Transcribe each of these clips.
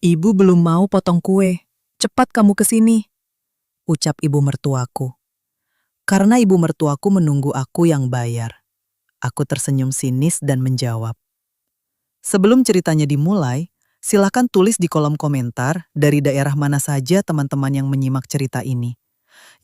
Ibu belum mau potong kue. Cepat kamu ke sini, ucap ibu mertuaku. Karena ibu mertuaku menunggu aku yang bayar. Aku tersenyum sinis dan menjawab. Sebelum ceritanya dimulai, silakan tulis di kolom komentar dari daerah mana saja teman-teman yang menyimak cerita ini.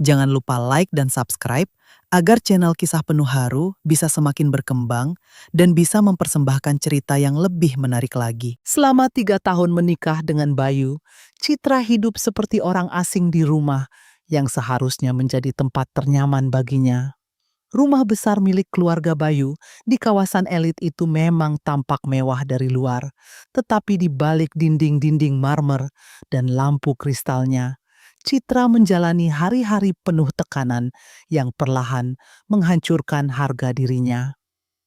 Jangan lupa like dan subscribe agar channel Kisah Penuh Haru bisa semakin berkembang dan bisa mempersembahkan cerita yang lebih menarik lagi. Selama 3 tahun menikah dengan Bayu, Citra hidup seperti orang asing di rumah yang seharusnya menjadi tempat ternyaman baginya. Rumah besar milik keluarga Bayu di kawasan elit itu memang tampak mewah dari luar, tetapi di balik dinding-dinding marmer dan lampu kristalnya, Citra menjalani hari-hari penuh tekanan yang perlahan menghancurkan harga dirinya.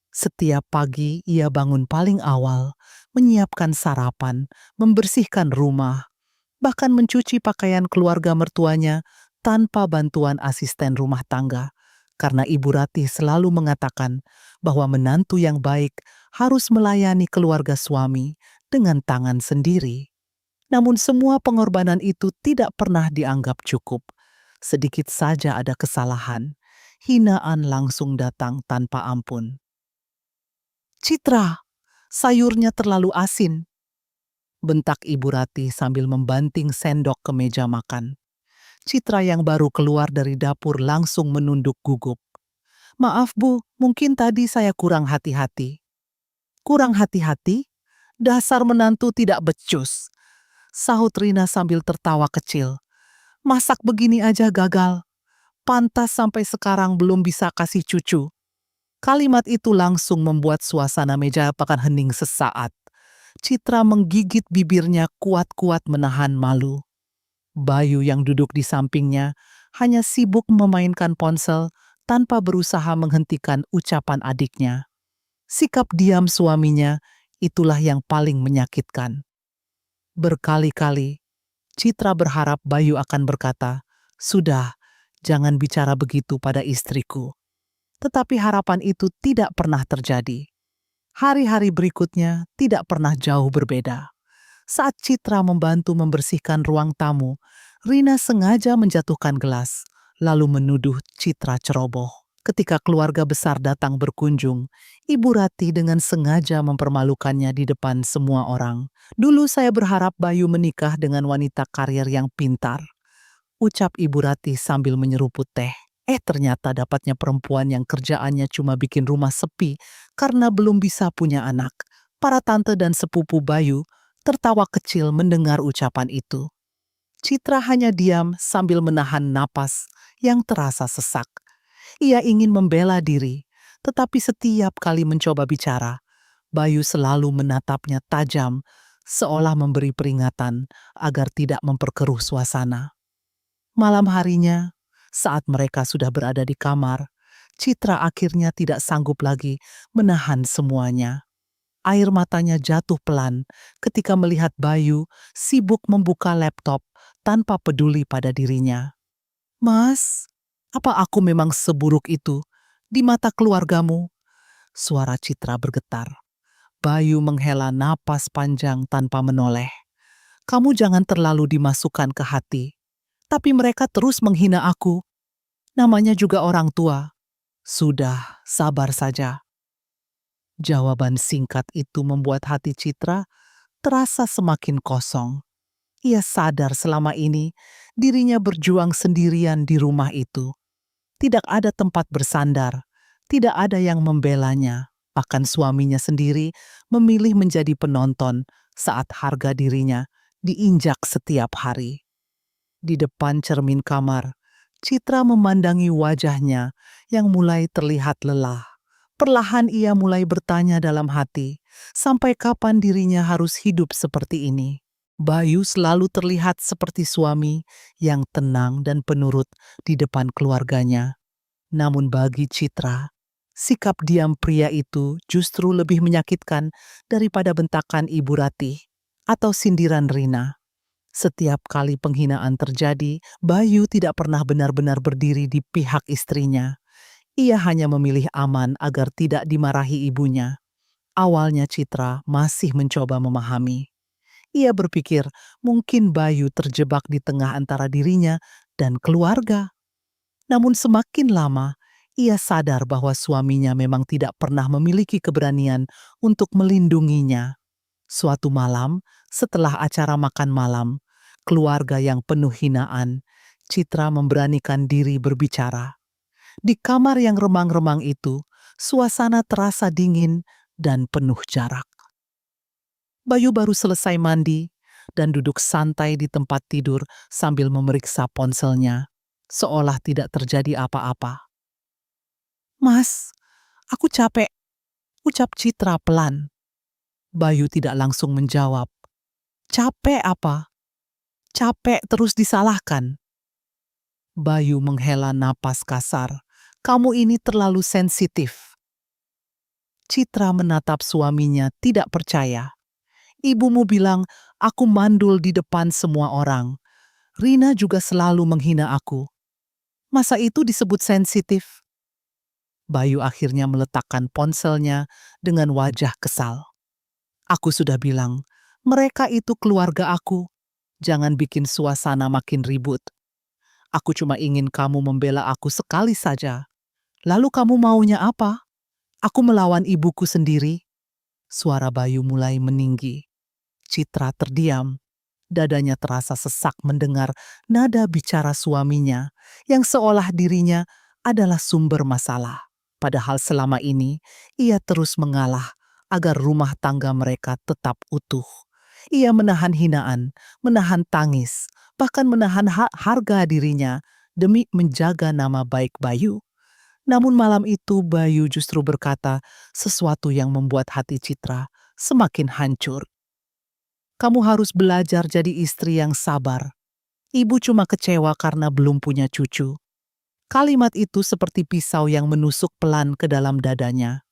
Setiap pagi ia bangun paling awal, menyiapkan sarapan, membersihkan rumah, bahkan mencuci pakaian keluarga mertuanya tanpa bantuan asisten rumah tangga. Karena Ibu Ratih selalu mengatakan bahwa menantu yang baik harus melayani keluarga suami dengan tangan sendiri. Namun semua pengorbanan itu tidak pernah dianggap cukup. Sedikit saja ada kesalahan, hinaan langsung datang tanpa ampun. "Citra, sayurnya terlalu asin," bentak Ibu Ratih sambil membanting sendok ke meja makan. Citra yang baru keluar dari dapur langsung menunduk gugup. "Maaf Bu, mungkin tadi saya kurang hati-hati." "Kurang hati-hati? Dasar menantu tidak becus," sahut Rina sambil tertawa kecil. "Masak begini aja gagal. Pantas sampai sekarang belum bisa kasih cucu." Kalimat itu langsung membuat suasana meja makan hening sesaat. Citra menggigit bibirnya kuat-kuat menahan malu. Bayu yang duduk di sampingnya hanya sibuk memainkan ponsel tanpa berusaha menghentikan ucapan adiknya. Sikap diam suaminya itulah yang paling menyakitkan. Berkali-kali, Citra berharap Bayu akan berkata, "Sudah, jangan bicara begitu pada istriku." Tetapi harapan itu tidak pernah terjadi. Hari-hari berikutnya tidak pernah jauh berbeda. Saat Citra membantu membersihkan ruang tamu, Rina sengaja menjatuhkan gelas, lalu menuduh Citra ceroboh. Ketika keluarga besar datang berkunjung, Ibu Ratih dengan sengaja mempermalukannya di depan semua orang. "Dulu saya berharap Bayu menikah dengan wanita karir yang pintar," ucap Ibu Ratih sambil menyeruput teh. Ternyata dapatnya perempuan yang kerjaannya cuma bikin rumah sepi karena belum bisa punya anak. Para tante dan sepupu Bayu tertawa kecil mendengar ucapan itu. Citra hanya diam sambil menahan napas yang terasa sesak. Ia ingin membela diri, tetapi setiap kali mencoba bicara, Bayu selalu menatapnya tajam, seolah memberi peringatan agar tidak memperkeruh suasana. Malam harinya, saat mereka sudah berada di kamar, Citra akhirnya tidak sanggup lagi menahan semuanya. Air matanya jatuh pelan ketika melihat Bayu sibuk membuka laptop tanpa peduli pada dirinya. "Mas, apa aku memang seburuk itu di mata keluargamu?" Suara Citra bergetar. Bayu menghela napas panjang tanpa menoleh. "Kamu jangan terlalu dimasukkan ke hati. Tapi mereka terus menghina aku. Namanya juga orang tua. Sudah, sabar saja." Jawaban singkat itu membuat hati Citra terasa semakin kosong. Ia sadar selama ini dirinya berjuang sendirian di rumah itu. Tidak ada tempat bersandar, tidak ada yang membelanya. Bahkan suaminya sendiri memilih menjadi penonton saat harga dirinya diinjak setiap hari. Di depan cermin kamar, Citra memandangi wajahnya yang mulai terlihat lelah. Perlahan ia mulai bertanya dalam hati, sampai kapan dirinya harus hidup seperti ini? Bayu selalu terlihat seperti suami yang tenang dan penurut di depan keluarganya. Namun bagi Citra, sikap diam pria itu justru lebih menyakitkan daripada bentakan Ibu Ratih atau sindiran Rina. Setiap kali penghinaan terjadi, Bayu tidak pernah benar-benar berdiri di pihak istrinya. Ia hanya memilih aman agar tidak dimarahi ibunya. Awalnya Citra masih mencoba memahami. Ia berpikir mungkin Bayu terjebak di tengah antara dirinya dan keluarga. Namun semakin lama, ia sadar bahwa suaminya memang tidak pernah memiliki keberanian untuk melindunginya. Suatu malam, setelah acara makan malam, keluarga yang penuh hinaan, Citra memberanikan diri berbicara. Di kamar yang remang-remang itu, suasana terasa dingin dan penuh jarak. Bayu baru selesai mandi dan duduk santai di tempat tidur sambil memeriksa ponselnya, seolah tidak terjadi apa-apa. "Mas, aku capek," ucap Citra pelan. Bayu tidak langsung menjawab. "Capek apa? Capek terus disalahkan." Bayu menghela napas kasar. "Kamu ini terlalu sensitif." Citra menatap suaminya tidak percaya. "Ibumu bilang aku mandul di depan semua orang. Rina juga selalu menghina aku. Masa itu disebut sensitif?" Bayu akhirnya meletakkan ponselnya dengan wajah kesal. "Aku sudah bilang, mereka itu keluarga aku. Jangan bikin suasana makin ribut. Aku cuma ingin kamu membela aku sekali saja. Lalu kamu maunya apa? Aku melawan ibuku sendiri." Suara Bayu mulai meninggi. Citra terdiam. Dadanya terasa sesak mendengar nada bicara suaminya yang seolah dirinya adalah sumber masalah. Padahal selama ini ia terus mengalah agar rumah tangga mereka tetap utuh. Ia menahan hinaan, menahan tangis, bahkan menahan harga dirinya demi menjaga nama baik Bayu. Namun malam itu Bayu justru berkata sesuatu yang membuat hati Citra semakin hancur. "Kamu harus belajar jadi istri yang sabar. Ibu cuma kecewa karena belum punya cucu." Kalimat itu seperti pisau yang menusuk pelan ke dalam dadanya.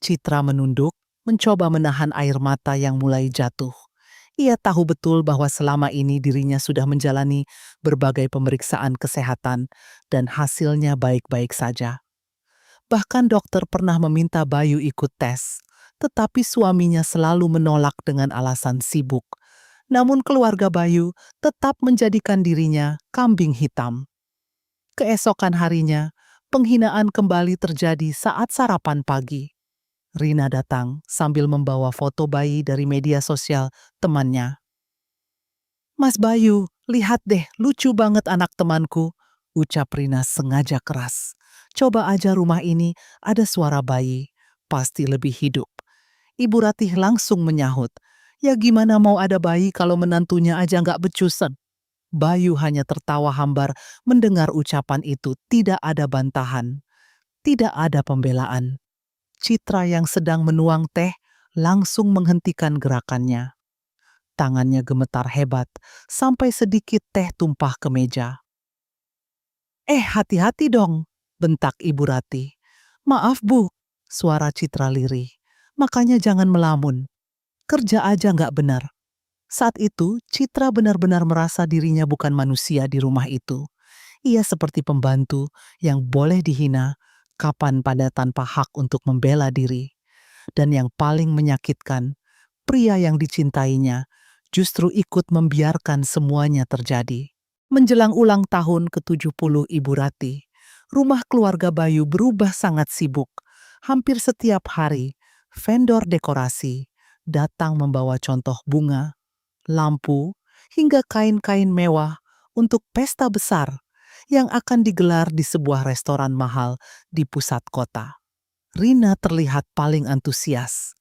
Citra menunduk, mencoba menahan air mata yang mulai jatuh. Ia tahu betul bahwa selama ini dirinya sudah menjalani berbagai pemeriksaan kesehatan dan hasilnya baik-baik saja. Bahkan dokter pernah meminta Bayu ikut tes, tetapi suaminya selalu menolak dengan alasan sibuk. Namun keluarga Bayu tetap menjadikan dirinya kambing hitam. Keesokan harinya, penghinaan kembali terjadi saat sarapan pagi. Rina datang sambil membawa foto bayi dari media sosial temannya. "Mas Bayu, lihat deh, lucu banget anak temanku," ucap Rina sengaja keras. "Coba aja rumah ini ada suara bayi, pasti lebih hidup." Ibu Ratih langsung menyahut, "Ya gimana mau ada bayi kalau menantunya aja nggak becusen?" Bayu hanya tertawa hambar mendengar ucapan itu. Tidak ada bantahan, tidak ada pembelaan. Citra yang sedang menuang teh langsung menghentikan gerakannya. Tangannya gemetar hebat sampai sedikit teh tumpah ke meja. Hati-hati dong," bentak Ibu Rati. "Maaf Bu," suara Citra lirih. "Makanya jangan melamun. Kerja aja nggak benar." Saat itu, Citra benar-benar merasa dirinya bukan manusia di rumah itu. Ia seperti pembantu yang boleh dihina kapan pada tanpa hak untuk membela diri. Dan yang paling menyakitkan, pria yang dicintainya justru ikut membiarkan semuanya terjadi. Menjelang ulang tahun ke-70 Ibu Rati, rumah keluarga Bayu berubah sangat sibuk. Hampir setiap hari, vendor dekorasi datang membawa contoh bunga, lampu, hingga kain-kain mewah untuk pesta besar yang akan digelar di sebuah restoran mahal di pusat kota. Rina terlihat paling antusias.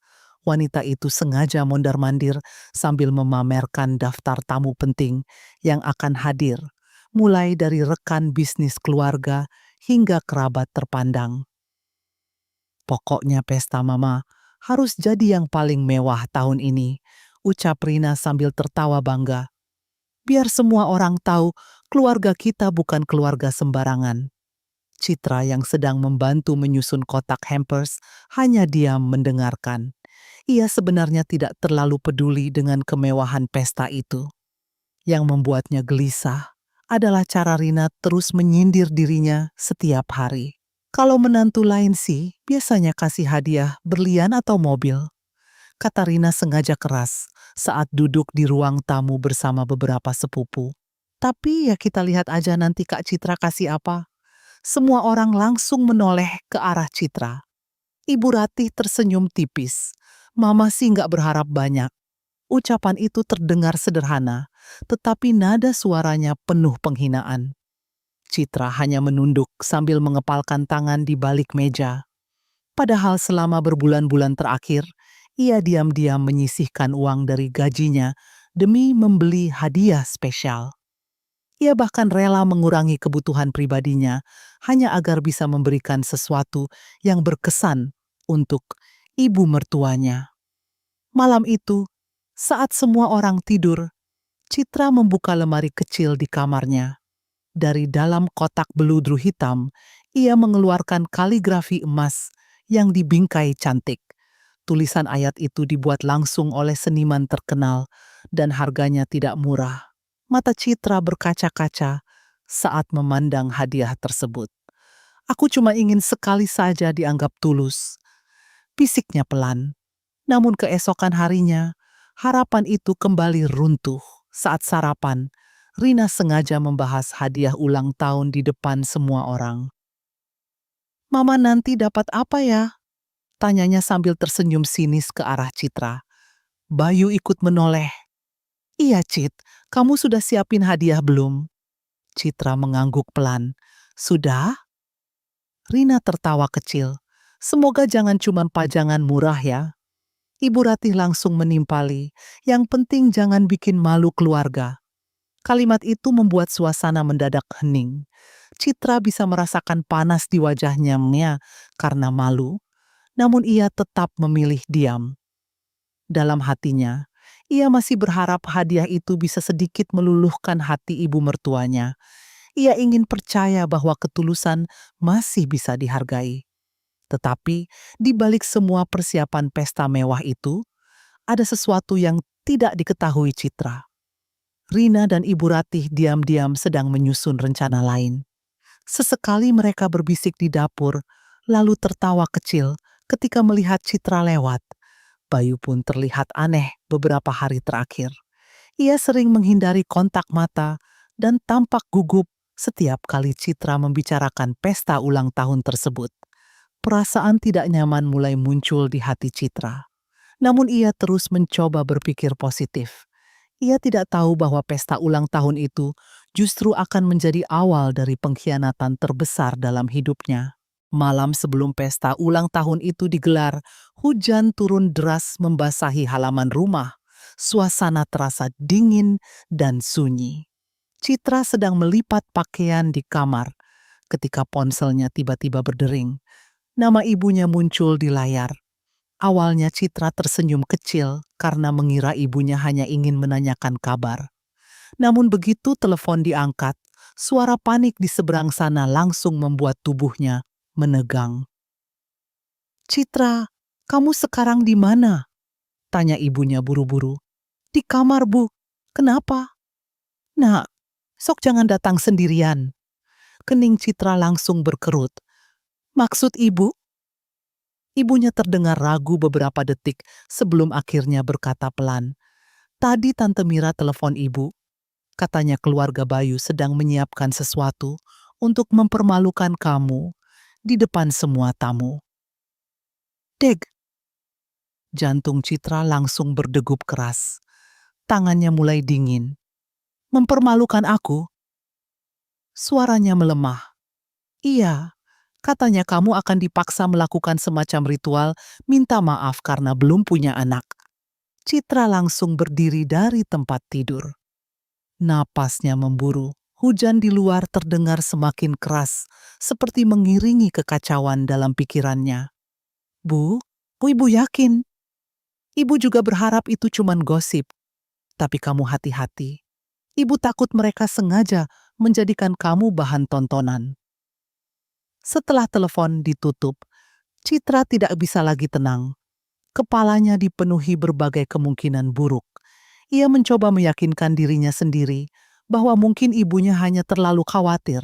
Wanita itu sengaja mondar-mandir sambil memamerkan daftar tamu penting yang akan hadir, mulai dari rekan bisnis keluarga hingga kerabat terpandang. "Pokoknya pesta Mama harus jadi yang paling mewah tahun ini," ucap Rina sambil tertawa bangga. "Biar semua orang tahu keluarga kita bukan keluarga sembarangan." Citra yang sedang membantu menyusun kotak hampers hanya diam mendengarkan. Ia sebenarnya tidak terlalu peduli dengan kemewahan pesta itu. Yang membuatnya gelisah adalah cara Rina terus menyindir dirinya setiap hari. "Kalau menantu lain sih biasanya kasih hadiah berlian atau mobil," kata Rina sengaja keras, saat duduk di ruang tamu bersama beberapa sepupu. Tapi ya kita lihat aja nanti Kak Citra kasih apa. Semua orang langsung menoleh ke arah Citra. Ibu Ratih tersenyum tipis. Mama sih nggak berharap banyak. Ucapan itu terdengar sederhana, tetapi nada suaranya penuh penghinaan. Citra hanya menunduk sambil mengepalkan tangan di balik meja. Padahal selama berbulan-bulan terakhir, ia diam-diam menyisihkan uang dari gajinya demi membeli hadiah spesial. Ia bahkan rela mengurangi kebutuhan pribadinya hanya agar bisa memberikan sesuatu yang berkesan untuk ibu mertuanya. Malam itu, saat semua orang tidur, Citra membuka lemari kecil di kamarnya. Dari dalam kotak beludru hitam, ia mengeluarkan kaligrafi emas yang dibingkai cantik. Tulisan ayat itu dibuat langsung oleh seniman terkenal dan harganya tidak murah. Mata Citra berkaca-kaca saat memandang hadiah tersebut. Aku cuma ingin sekali saja dianggap tulus. Fisiknya pelan. Namun keesokan harinya, harapan itu kembali runtuh saat sarapan. Rina sengaja membahas hadiah ulang tahun di depan semua orang. "Mama nanti dapat apa ya?" tanyanya sambil tersenyum sinis ke arah Citra. Bayu ikut menoleh. "Iya, Cit, kamu sudah siapin hadiah belum?" Citra mengangguk pelan. "Sudah?" Rina tertawa kecil. "Semoga jangan cuma pajangan murah ya." Ibu Ratih langsung menimpali, "Yang penting jangan bikin malu keluarga." Kalimat itu membuat suasana mendadak hening. Citra bisa merasakan panas di wajahnya karena malu, namun ia tetap memilih diam. Dalam hatinya, ia masih berharap hadiah itu bisa sedikit meluluhkan hati ibu mertuanya. Ia ingin percaya bahwa ketulusan masih bisa dihargai. Tetapi di balik semua persiapan pesta mewah itu, ada sesuatu yang tidak diketahui Citra. Rina dan Ibu Ratih diam-diam sedang menyusun rencana lain. Sesekali mereka berbisik di dapur, lalu tertawa kecil ketika melihat Citra lewat. Bayu pun terlihat aneh beberapa hari terakhir. Ia sering menghindari kontak mata dan tampak gugup setiap kali Citra membicarakan pesta ulang tahun tersebut. Perasaan tidak nyaman mulai muncul di hati Citra. Namun ia terus mencoba berpikir positif. Ia tidak tahu bahwa pesta ulang tahun itu justru akan menjadi awal dari pengkhianatan terbesar dalam hidupnya. Malam sebelum pesta ulang tahun itu digelar, hujan turun deras membasahi halaman rumah. Suasana terasa dingin dan sunyi. Citra sedang melipat pakaian di kamar ketika ponselnya tiba-tiba berdering. Nama ibunya muncul di layar. Awalnya Citra tersenyum kecil karena mengira ibunya hanya ingin menanyakan kabar. Namun begitu telepon diangkat, suara panik di seberang sana langsung membuat tubuhnya menegang. "Citra, kamu sekarang di mana?" tanya ibunya buru-buru. "Di kamar, Bu. Kenapa?" "Nak, sok jangan datang sendirian." Kening Citra langsung berkerut. "Maksud ibu?" Ibunya terdengar ragu beberapa detik sebelum akhirnya berkata pelan. "Tadi Tante Mira telepon ibu. Katanya keluarga Bayu sedang menyiapkan sesuatu untuk mempermalukan kamu di depan semua tamu." Deg! Jantung Citra langsung berdegup keras. Tangannya mulai dingin. "Mempermalukan aku?" Suaranya melemah. "Iya. Katanya kamu akan dipaksa melakukan semacam ritual minta maaf karena belum punya anak." Citra langsung berdiri dari tempat tidur. Napasnya memburu. Hujan di luar terdengar semakin keras, seperti mengiringi kekacauan dalam pikirannya. Bu, ibu yakin? Ibu juga berharap itu cuman gosip. Tapi kamu hati-hati. Ibu takut mereka sengaja menjadikan kamu bahan tontonan." Setelah telepon ditutup, Citra tidak bisa lagi tenang. Kepalanya dipenuhi berbagai kemungkinan buruk. Ia mencoba meyakinkan dirinya sendiri bahwa mungkin ibunya hanya terlalu khawatir.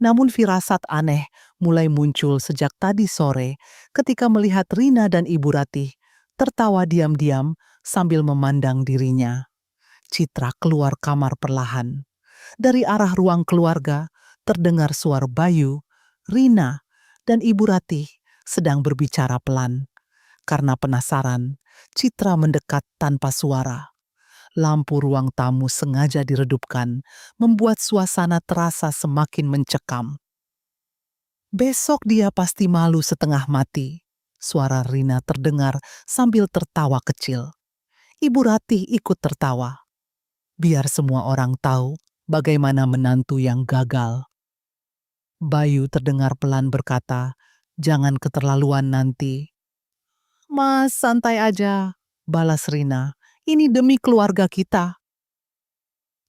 Namun firasat aneh mulai muncul sejak tadi sore ketika melihat Rina dan Ibu Ratih tertawa diam-diam sambil memandang dirinya. Citra keluar kamar perlahan. Dari arah ruang keluarga, terdengar suara Bayu, Rina, dan Ibu Ratih sedang berbicara pelan. Karena penasaran, Citra mendekat tanpa suara. Lampu ruang tamu sengaja diredupkan, membuat suasana terasa semakin mencekam. Besok dia pasti malu setengah mati. Suara Rina terdengar sambil tertawa kecil. Ibu Ratih ikut tertawa. Biar semua orang tahu bagaimana menantu yang gagal. Bayu terdengar pelan berkata, "Jangan keterlaluan nanti." "Mas, santai aja," balas Rina. "Ini demi keluarga kita."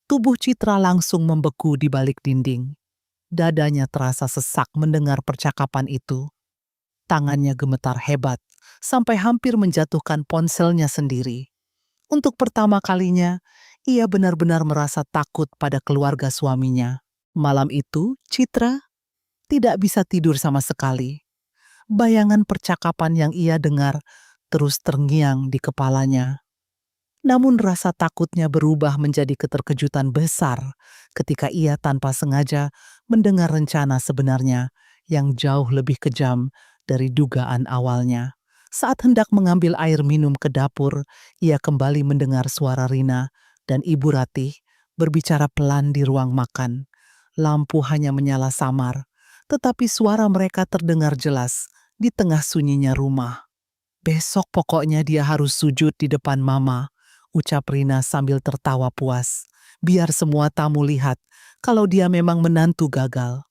Tubuh Citra langsung membeku di balik dinding. Dadanya terasa sesak mendengar percakapan itu. Tangannya gemetar hebat, sampai hampir menjatuhkan ponselnya sendiri. Untuk pertama kalinya, ia benar-benar merasa takut pada keluarga suaminya. Malam itu, Citra tidak bisa tidur sama sekali. Bayangan percakapan yang ia dengar terus terngiang di kepalanya. Namun rasa takutnya berubah menjadi keterkejutan besar ketika ia tanpa sengaja mendengar rencana sebenarnya yang jauh lebih kejam dari dugaan awalnya. Saat hendak mengambil air minum ke dapur, ia kembali mendengar suara Rina dan Ibu Ratih berbicara pelan di ruang makan. Lampu hanya menyala samar, tetapi suara mereka terdengar jelas di tengah sunyinya rumah. "Besok pokoknya dia harus sujud di depan Mama," ucap Rina sambil tertawa puas. "Biar semua tamu lihat kalau dia memang menantu gagal."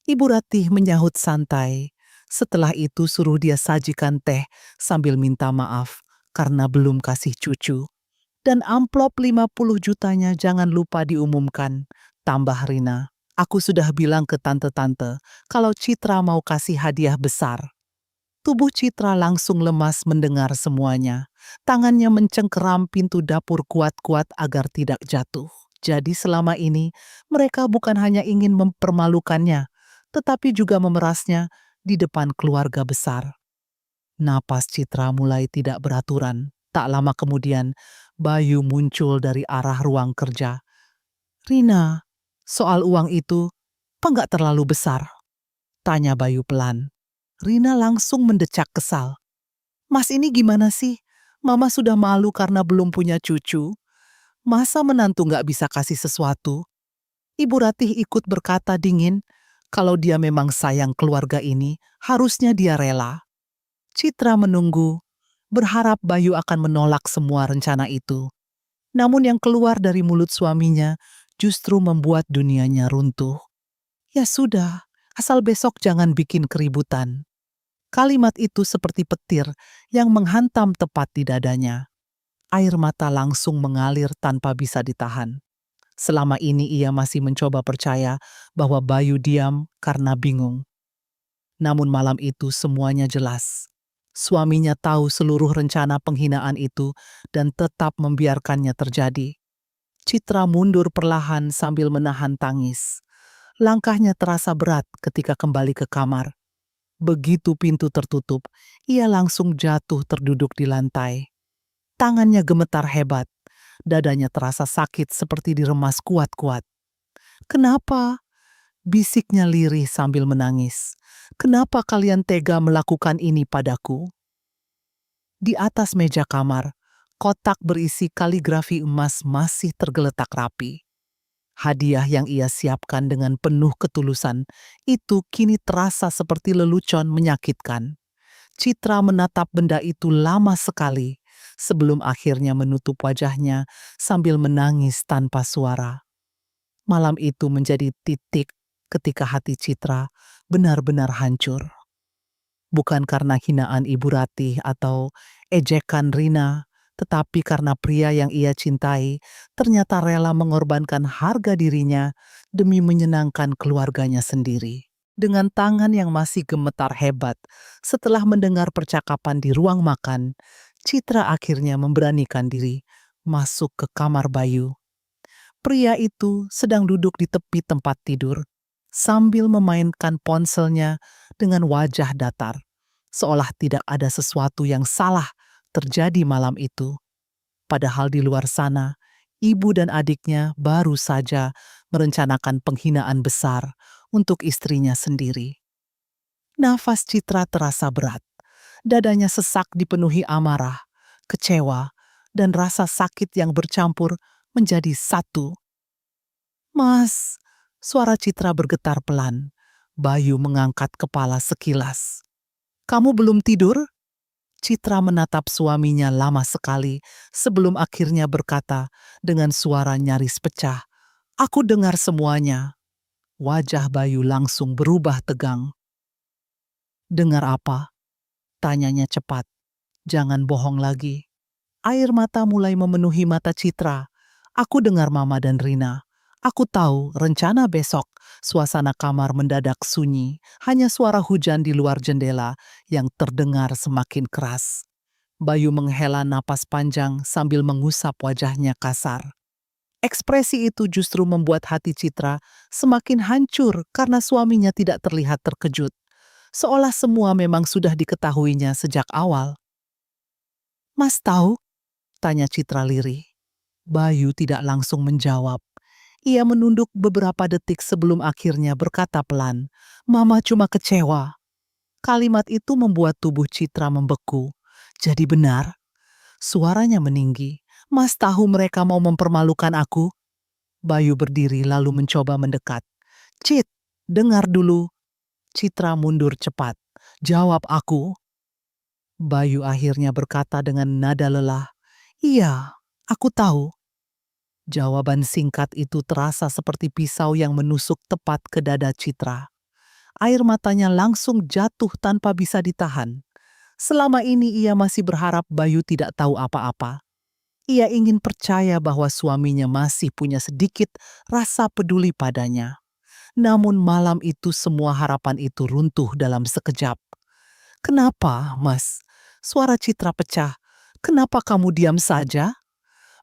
Ibu Ratih menyahut santai. Setelah itu suruh dia sajikan teh sambil minta maaf karena belum kasih cucu. "Dan amplop 50 jutanya jangan lupa diumumkan," tambah Rina. "Aku sudah bilang ke tante-tante kalau Citra mau kasih hadiah besar." Tubuh Citra langsung lemas mendengar semuanya. Tangannya mencengkeram pintu dapur kuat-kuat agar tidak jatuh. Jadi selama ini mereka bukan hanya ingin mempermalukannya, tetapi juga memerasnya di depan keluarga besar. Napas Citra mulai tidak beraturan. Tak lama kemudian, Bayu muncul dari arah ruang kerja. "Rina, soal uang itu, apa nggak terlalu besar?" tanya Bayu pelan. Rina langsung mendecak kesal. "Mas ini gimana sih? Mama sudah malu karena belum punya cucu. Masa menantu nggak bisa kasih sesuatu?" Ibu Ratih ikut berkata dingin, kalau dia memang sayang keluarga ini, harusnya dia rela. Citra menunggu, berharap Bayu akan menolak semua rencana itu. Namun yang keluar dari mulut suaminya justru membuat dunianya runtuh. "Ya sudah, asal besok jangan bikin keributan." Kalimat itu seperti petir yang menghantam tepat di dadanya. Air mata langsung mengalir tanpa bisa ditahan. Selama ini ia masih mencoba percaya bahwa Bayu diam karena bingung. Namun malam itu semuanya jelas. Suaminya tahu seluruh rencana penghinaan itu dan tetap membiarkannya terjadi. Citra mundur perlahan sambil menahan tangis. Langkahnya terasa berat ketika kembali ke kamar. Begitu pintu tertutup, ia langsung jatuh terduduk di lantai. Tangannya gemetar hebat, dadanya terasa sakit seperti diremas kuat-kuat. "Kenapa?" bisiknya lirih sambil menangis. "Kenapa kalian tega melakukan ini padaku?" Di atas meja kamar, kotak berisi kaligrafi emas masih tergeletak rapi. Hadiah yang ia siapkan dengan penuh ketulusan itu kini terasa seperti lelucon menyakitkan. Citra menatap benda itu lama sekali sebelum akhirnya menutup wajahnya sambil menangis tanpa suara. Malam itu menjadi titik ketika hati Citra benar-benar hancur. Bukan karena hinaan Ibu Ratih atau ejekan Rina, tetapi karena pria yang ia cintai ternyata rela mengorbankan harga dirinya demi menyenangkan keluarganya sendiri. Dengan tangan yang masih gemetar hebat, setelah mendengar percakapan di ruang makan, Citra akhirnya memberanikan diri masuk ke kamar Bayu. Pria itu sedang duduk di tepi tempat tidur, sambil memainkan ponselnya dengan wajah datar, seolah tidak ada sesuatu yang salah terjadi malam itu. Padahal di luar sana, ibu dan adiknya baru saja merencanakan penghinaan besar untuk istrinya sendiri. Nafas Citra terasa berat. Dadanya sesak dipenuhi amarah, kecewa, dan rasa sakit yang bercampur menjadi satu. Mas, suara Citra bergetar pelan. Bayu mengangkat kepala sekilas. Kamu belum tidur? Citra menatap suaminya lama sekali sebelum akhirnya berkata dengan suara nyaris pecah. Aku dengar semuanya. Wajah Bayu langsung berubah tegang. Dengar apa? Tanyanya cepat. Jangan bohong lagi. Air mata mulai memenuhi mata Citra. Aku dengar Mama dan Rina. Aku tahu rencana besok. Suasana kamar mendadak sunyi. Hanya suara hujan di luar jendela yang terdengar semakin keras. Bayu menghela napas panjang sambil mengusap wajahnya kasar. Ekspresi itu justru membuat hati Citra semakin hancur karena suaminya tidak terlihat terkejut. Seolah semua memang sudah diketahuinya sejak awal. Mas tahu? Tanya Citra lirih. Bayu tidak langsung menjawab. Ia menunduk beberapa detik sebelum akhirnya berkata pelan, Mama cuma kecewa. Kalimat itu membuat tubuh Citra membeku. Jadi benar? Suaranya meninggi. Mas tahu mereka mau mempermalukan aku? Bayu berdiri lalu mencoba mendekat. Cit, dengar dulu. Citra mundur cepat. Jawab aku. Bayu akhirnya berkata dengan nada lelah. Iya, aku tahu. Jawaban singkat itu terasa seperti pisau yang menusuk tepat ke dada Citra. Air matanya langsung jatuh tanpa bisa ditahan. Selama ini ia masih berharap Bayu tidak tahu apa-apa. Ia ingin percaya bahwa suaminya masih punya sedikit rasa peduli padanya. Namun malam itu semua harapan itu runtuh dalam sekejap. Kenapa, Mas? Suara Citra pecah. Kenapa kamu diam saja?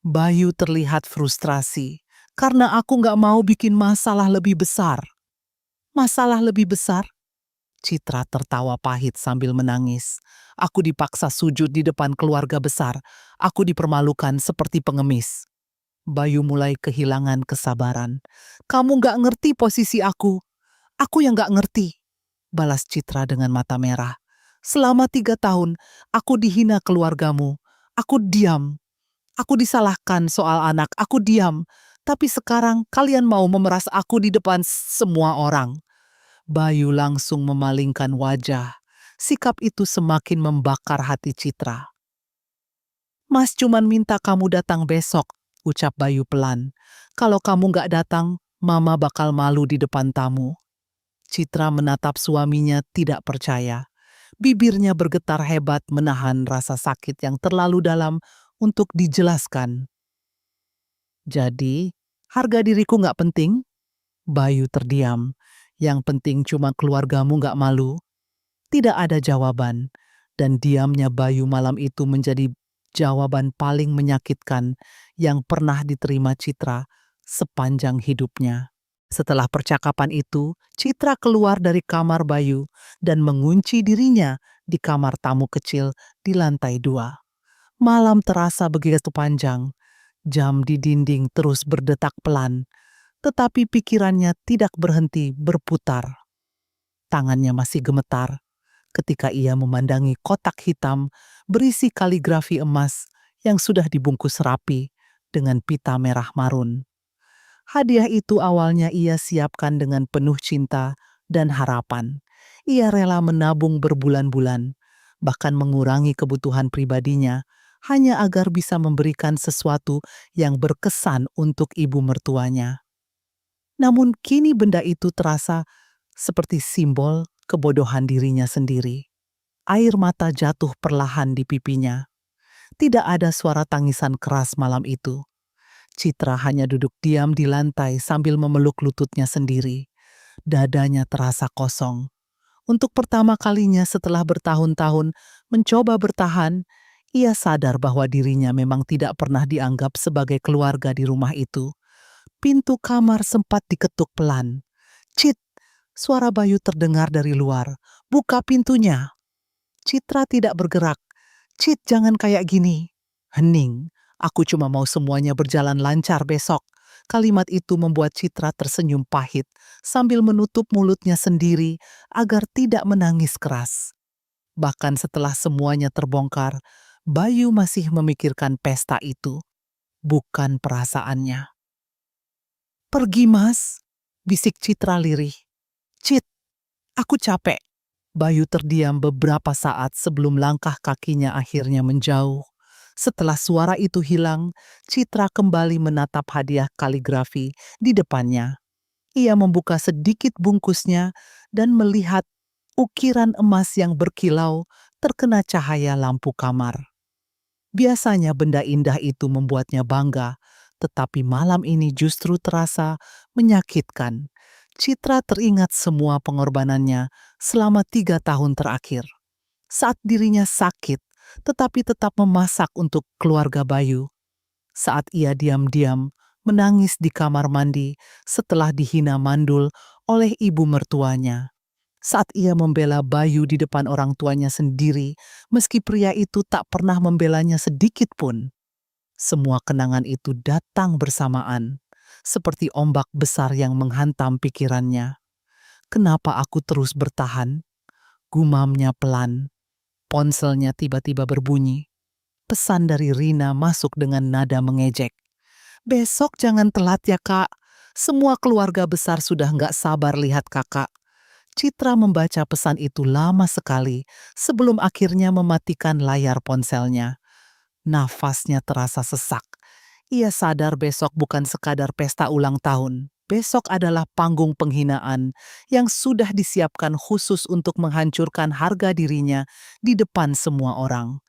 Bayu terlihat frustrasi. Karena aku nggak mau bikin masalah lebih besar. Masalah lebih besar? Citra tertawa pahit sambil menangis. Aku dipaksa sujud di depan keluarga besar. Aku dipermalukan seperti pengemis. Bayu mulai kehilangan kesabaran. Kamu nggak ngerti posisi aku. Aku yang nggak ngerti. Balas Citra dengan mata merah. Selama 3 tahun, aku dihina keluargamu. Aku diam. Aku disalahkan soal anak. Aku diam. Tapi sekarang kalian mau memeras aku di depan semua orang. Bayu langsung memalingkan wajah. Sikap itu semakin membakar hati Citra. Mas cuman minta kamu datang besok, ucap Bayu pelan. Kalau kamu nggak datang, Mama bakal malu di depan tamu. Citra menatap suaminya tidak percaya. Bibirnya bergetar hebat menahan rasa sakit yang terlalu dalam untuk dijelaskan. Jadi, harga diriku nggak penting? Bayu terdiam. Yang penting cuma keluargamu nggak malu. Tidak ada jawaban. Dan diamnya Bayu malam itu menjadi jawaban paling menyakitkan yang pernah diterima Citra sepanjang hidupnya. Setelah percakapan itu, Citra keluar dari kamar Bayu dan mengunci dirinya di kamar tamu kecil di lantai 2. Malam terasa begitu panjang. Jam di dinding terus berdetak pelan, tetapi pikirannya tidak berhenti berputar. Tangannya masih gemetar ketika ia memandangi kotak hitam berisi kaligrafi emas yang sudah dibungkus rapi dengan pita merah marun. Hadiah itu awalnya ia siapkan dengan penuh cinta dan harapan. Ia rela menabung berbulan-bulan, bahkan mengurangi kebutuhan pribadinya, hanya agar bisa memberikan sesuatu yang berkesan untuk ibu mertuanya. Namun kini benda itu terasa seperti simbol kebodohan dirinya sendiri. Air mata jatuh perlahan di pipinya. Tidak ada suara tangisan keras malam itu. Citra hanya duduk diam di lantai sambil memeluk lututnya sendiri. Dadanya terasa kosong. Untuk pertama kalinya setelah bertahun-tahun mencoba bertahan, ia sadar bahwa dirinya memang tidak pernah dianggap sebagai keluarga di rumah itu. Pintu kamar sempat diketuk pelan. Cit, suara Bayu terdengar dari luar. Buka pintunya. Citra tidak bergerak. Cit, jangan kayak gini. Hening. Aku cuma mau semuanya berjalan lancar besok. Kalimat itu membuat Citra tersenyum pahit sambil menutup mulutnya sendiri agar tidak menangis keras. Bahkan setelah semuanya terbongkar, Bayu masih memikirkan pesta itu, bukan perasaannya. "Pergi, Mas," bisik Citra lirih. "Cit, aku capek." Bayu terdiam beberapa saat sebelum langkah kakinya akhirnya menjauh. Setelah suara itu hilang, Citra kembali menatap hadiah kaligrafi di depannya. Ia membuka sedikit bungkusnya dan melihat ukiran emas yang berkilau terkena cahaya lampu kamar. Biasanya benda indah itu membuatnya bangga, tetapi malam ini justru terasa menyakitkan. Citra teringat semua pengorbanannya selama 3 tahun terakhir. Saat dirinya sakit, tetapi tetap memasak untuk keluarga Bayu. Saat ia diam-diam menangis di kamar mandi setelah dihina mandul oleh ibu mertuanya. Saat ia membela Bayu di depan orang tuanya sendiri, meski pria itu tak pernah membelanya sedikit pun. Semua kenangan itu datang bersamaan, seperti ombak besar yang menghantam pikirannya. "Kenapa aku terus bertahan?" Gumamnya pelan. Ponselnya tiba-tiba berbunyi. Pesan dari Rina masuk dengan nada mengejek. "Besok jangan telat ya, Kak. Semua keluarga besar sudah nggak sabar lihat Kakak." Citra membaca pesan itu lama sekali sebelum akhirnya mematikan layar ponselnya. Nafasnya terasa sesak. Ia sadar besok bukan sekadar pesta ulang tahun. Besok adalah panggung penghinaan yang sudah disiapkan khusus untuk menghancurkan harga dirinya di depan semua orang.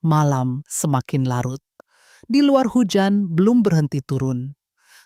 Malam semakin larut. Di luar hujan belum berhenti turun.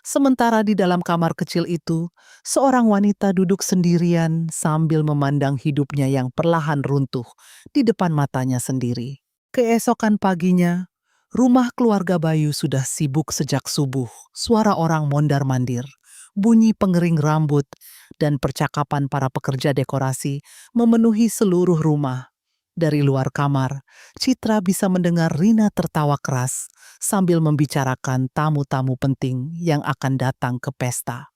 Sementara di dalam kamar kecil itu, seorang wanita duduk sendirian sambil memandang hidupnya yang perlahan runtuh di depan matanya sendiri. Keesokan paginya, rumah keluarga Bayu sudah sibuk sejak subuh. Suara orang mondar-mandir, bunyi pengering rambut, dan percakapan para pekerja dekorasi memenuhi seluruh rumah. Dari luar kamar, Citra bisa mendengar Rina tertawa keras sambil membicarakan tamu-tamu penting yang akan datang ke pesta.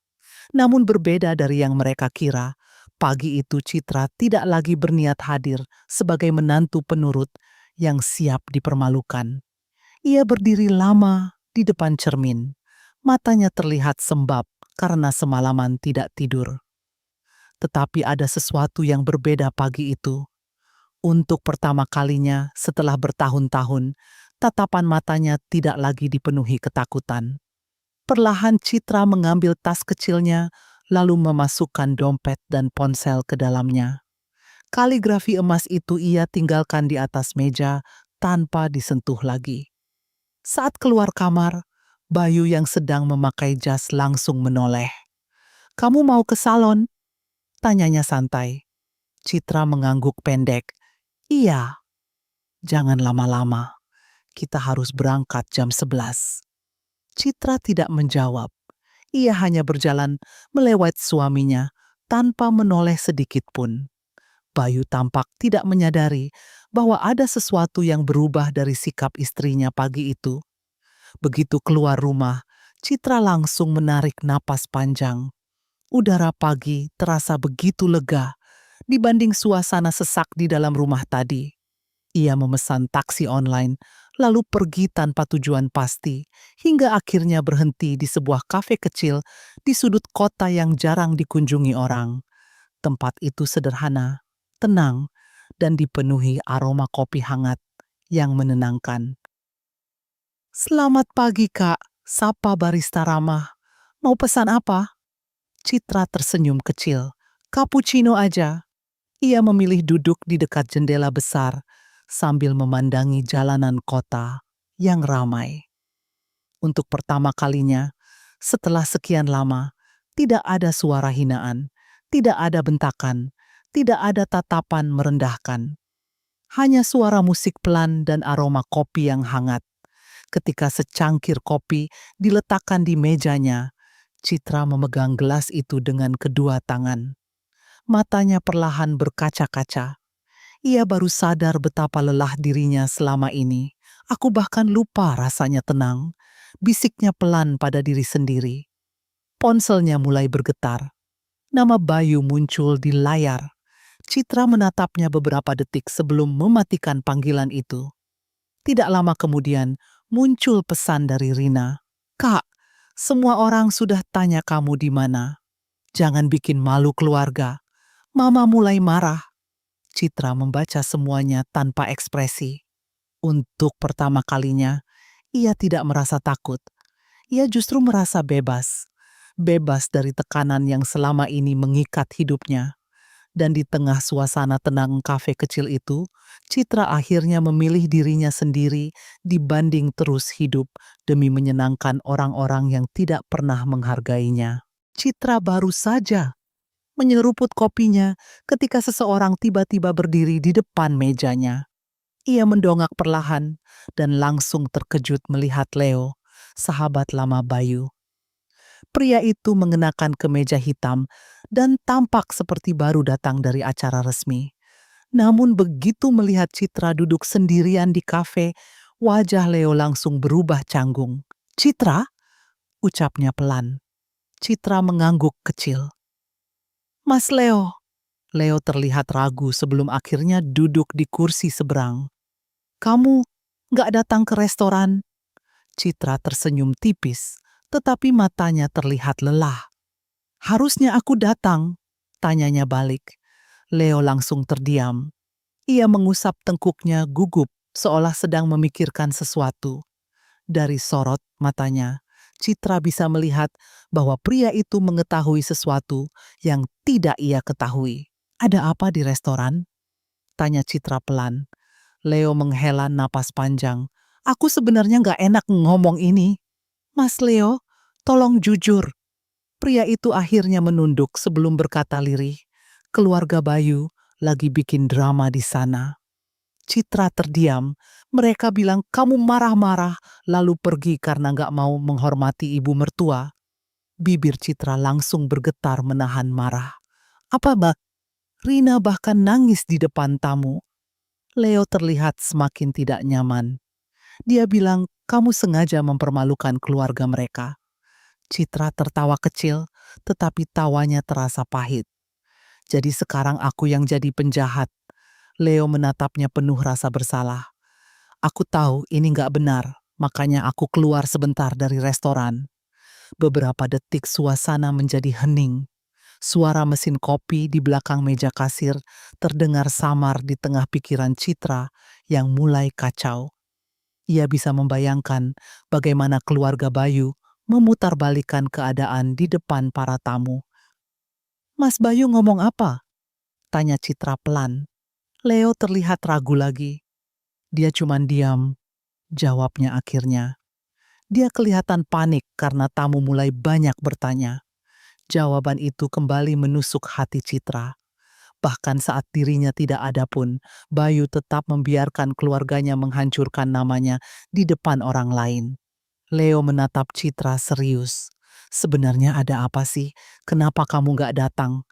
Namun berbeda dari yang mereka kira, pagi itu Citra tidak lagi berniat hadir sebagai menantu penurut yang siap dipermalukan. Ia berdiri lama di depan cermin. Matanya terlihat sembab karena semalaman tidak tidur. Tetapi ada sesuatu yang berbeda pagi itu. Untuk pertama kalinya setelah bertahun-tahun, tatapan matanya tidak lagi dipenuhi ketakutan. Perlahan Citra mengambil tas kecilnya, lalu memasukkan dompet dan ponsel ke dalamnya. Kaligrafi emas itu ia tinggalkan di atas meja tanpa disentuh lagi. Saat keluar kamar, Bayu yang sedang memakai jas langsung menoleh. "Kamu mau ke salon?" tanyanya santai. Citra mengangguk pendek. "Iya." "Jangan lama-lama. Kita harus berangkat jam 11." Citra tidak menjawab. Ia hanya berjalan melewat suaminya tanpa menoleh sedikit pun. Bayu tampak tidak menyadari bahwa ada sesuatu yang berubah dari sikap istrinya pagi itu. Begitu keluar rumah, Citra langsung menarik napas panjang. Udara pagi terasa begitu lega dibanding suasana sesak di dalam rumah tadi. Ia memesan taksi online, lalu pergi tanpa tujuan pasti, hingga akhirnya berhenti di sebuah kafe kecil di sudut kota yang jarang dikunjungi orang. Tempat itu sederhana, tenang, dan dipenuhi aroma kopi hangat yang menenangkan. "Selamat pagi, Kak," sapa barista ramah. "Mau pesan apa?" Citra tersenyum kecil. "Cappuccino aja." Ia memilih duduk di dekat jendela besar sambil memandangi jalanan kota yang ramai. Untuk pertama kalinya, setelah sekian lama, tidak ada suara hinaan, tidak ada bentakan, tidak ada tatapan merendahkan. Hanya suara musik pelan dan aroma kopi yang hangat. Ketika secangkir kopi diletakkan di mejanya, Citra memegang gelas itu dengan kedua tangan. Matanya perlahan berkaca-kaca. Ia baru sadar betapa lelah dirinya selama ini, Aku bahkan lupa rasanya tenang. Bisiknya pelan pada diri sendiri. Ponselnya mulai bergetar. Nama Bayu muncul di layar. Citra menatapnya beberapa detik sebelum mematikan panggilan itu. Tidak lama kemudian, muncul pesan dari Rina. Kak, semua orang sudah tanya kamu di mana. Jangan bikin malu keluarga. Mama mulai marah. Citra membaca semuanya tanpa ekspresi. Untuk pertama kalinya, ia tidak merasa takut. Ia justru merasa bebas. Bebas dari tekanan yang selama ini mengikat hidupnya. Dan di tengah suasana tenang kafe kecil itu, Citra akhirnya memilih dirinya sendiri dibanding terus hidup demi menyenangkan orang-orang yang tidak pernah menghargainya. Citra baru saja menyeruput kopinya ketika seseorang tiba-tiba berdiri di depan mejanya. Ia mendongak perlahan dan langsung terkejut melihat Leo, sahabat lama Bayu. Pria itu mengenakan kemeja hitam dan tampak seperti baru datang dari acara resmi. Namun begitu melihat Citra duduk sendirian di kafe, wajah Leo langsung berubah canggung. "Citra?" ucapnya pelan. Citra mengangguk kecil. "Mas Leo." Leo terlihat ragu sebelum akhirnya duduk di kursi seberang. "Kamu nggak datang ke restoran?" Citra tersenyum tipis, tetapi matanya terlihat lelah. "Harusnya aku datang," tanyanya balik. Leo langsung terdiam. Ia mengusap tengkuknya gugup, seolah sedang memikirkan sesuatu. Dari sorot matanya, Citra bisa melihat bahwa pria itu mengetahui sesuatu yang tidak ia ketahui. "Ada apa di restoran?" tanya Citra pelan. Leo menghela napas panjang. "Aku sebenarnya nggak enak ngomong ini." "Mas Leo, tolong jujur." Pria itu akhirnya menunduk sebelum berkata lirih. "Keluarga Bayu lagi bikin drama di sana." Citra terdiam. Mereka bilang kamu marah-marah lalu pergi karena nggak mau menghormati ibu mertua. Bibir Citra langsung bergetar menahan marah. "Apa mbak?" Rina bahkan nangis di depan tamu. Leo terlihat semakin tidak nyaman. Dia bilang kamu sengaja mempermalukan keluarga mereka. Citra tertawa kecil, tetapi tawanya terasa pahit. "Jadi sekarang aku yang jadi penjahat." Leo menatapnya penuh rasa bersalah. "Aku tahu ini nggak benar, makanya aku keluar sebentar dari restoran." Beberapa detik suasana menjadi hening. Suara mesin kopi di belakang meja kasir terdengar samar di tengah pikiran Citra yang mulai kacau. Ia bisa membayangkan bagaimana keluarga Bayu memutarbalikkan keadaan di depan para tamu. "Mas Bayu ngomong apa?" tanya Citra pelan. Leo terlihat ragu lagi. "Dia cuma diam," jawabnya akhirnya. Dia kelihatan panik karena tamu mulai banyak bertanya. Jawaban itu kembali menusuk hati Citra. Bahkan saat dirinya tidak ada pun, Bayu tetap membiarkan keluarganya menghancurkan namanya di depan orang lain. Leo menatap Citra serius. "Sebenarnya ada apa sih? Kenapa kamu gak datang?"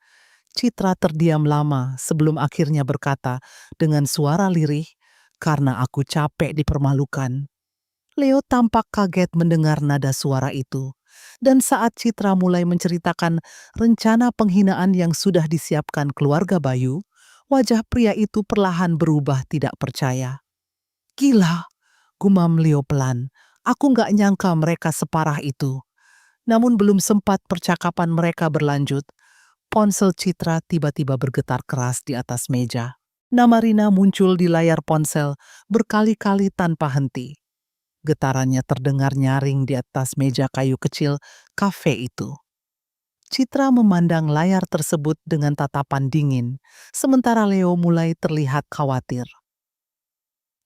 Citra terdiam lama sebelum akhirnya berkata dengan suara lirih, "Karena aku capek dipermalukan." Leo tampak kaget mendengar nada suara itu. Dan saat Citra mulai menceritakan rencana penghinaan yang sudah disiapkan keluarga Bayu, wajah pria itu perlahan berubah tidak percaya. "Gila," gumam Leo pelan. "Aku nggak nyangka mereka separah itu." Namun belum sempat percakapan mereka berlanjut, ponsel Citra tiba-tiba bergetar keras di atas meja. Nama Rina muncul di layar ponsel berkali-kali tanpa henti. Getarannya terdengar nyaring di atas meja kayu kecil kafe itu. Citra memandang layar tersebut dengan tatapan dingin, sementara Leo mulai terlihat khawatir.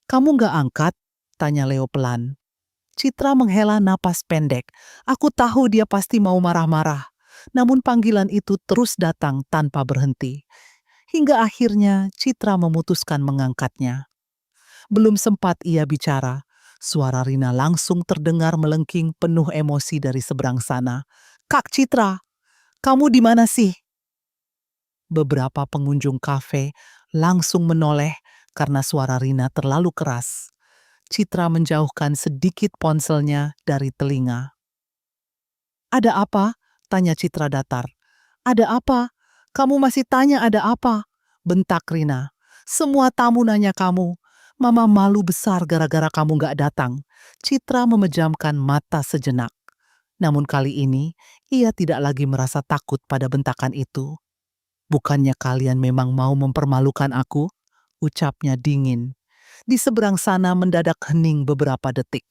"Kamu nggak angkat?" tanya Leo pelan. Citra menghela napas pendek. Aku tahu dia pasti mau marah-marah. Namun panggilan itu terus datang tanpa berhenti. Hingga akhirnya Citra memutuskan mengangkatnya. Belum sempat ia bicara, suara Rina langsung terdengar melengking penuh emosi dari seberang sana. "Kak Citra, kamu di mana sih?" Beberapa pengunjung kafe langsung menoleh karena suara Rina terlalu keras. Citra menjauhkan sedikit ponselnya dari telinga. "Ada apa?" tanya Citra datar. "Ada apa? Kamu masih tanya ada apa?" bentak Rina. "Semua tamu nanya kamu. Mama malu besar gara-gara kamu gak datang." Citra memejamkan mata sejenak. Namun kali ini, ia tidak lagi merasa takut pada bentakan itu. "Bukannya kalian memang mau mempermalukan aku?" ucapnya dingin. Di seberang sana mendadak hening beberapa detik.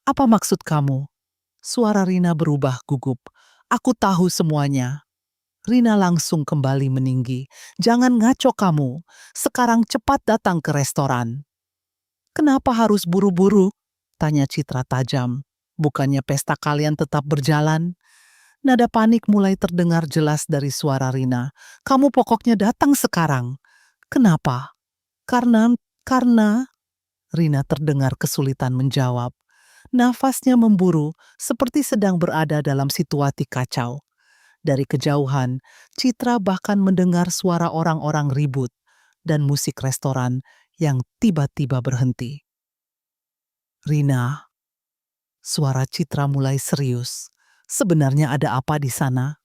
"Apa maksud kamu?" Suara Rina berubah gugup. "Aku tahu semuanya." Rina langsung kembali meninggi. "Jangan ngaco kamu. Sekarang cepat datang ke restoran." "Kenapa harus buru-buru?" tanya Citra tajam. "Bukannya pesta kalian tetap berjalan?" Nada panik mulai terdengar jelas dari suara Rina. "Kamu pokoknya datang sekarang." "Kenapa?" Karena Rina terdengar kesulitan menjawab. Nafasnya memburu seperti sedang berada dalam situasi kacau. Dari kejauhan, Citra bahkan mendengar suara orang-orang ribut dan musik restoran yang tiba-tiba berhenti. "Rina," suara Citra mulai serius. "Sebenarnya ada apa di sana?"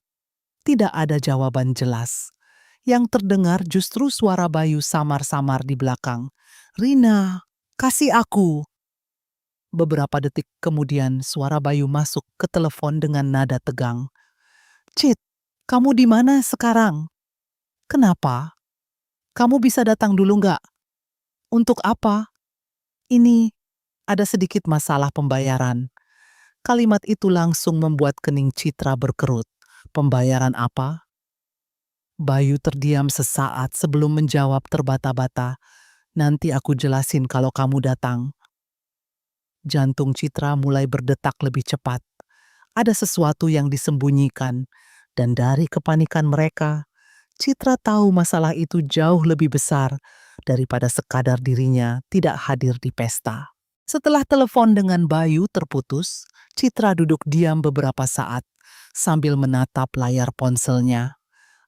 Tidak ada jawaban jelas. Yang terdengar justru suara Bayu samar-samar di belakang. "Rina, kasih aku." Beberapa detik kemudian suara Bayu masuk ke telepon dengan nada tegang. "Cit, kamu di mana sekarang? Kenapa? Kamu bisa datang dulu nggak?" "Untuk apa?" "Ini, ada sedikit masalah pembayaran." Kalimat itu langsung membuat kening Citra berkerut. "Pembayaran apa?" Bayu terdiam sesaat sebelum menjawab terbata-bata. "Nanti aku jelasin kalau kamu datang." Jantung Citra mulai berdetak lebih cepat. Ada sesuatu yang disembunyikan, dan dari kepanikan mereka, Citra tahu masalah itu jauh lebih besar daripada sekadar dirinya tidak hadir di pesta. Setelah telepon dengan Bayu terputus, Citra duduk diam beberapa saat sambil menatap layar ponselnya.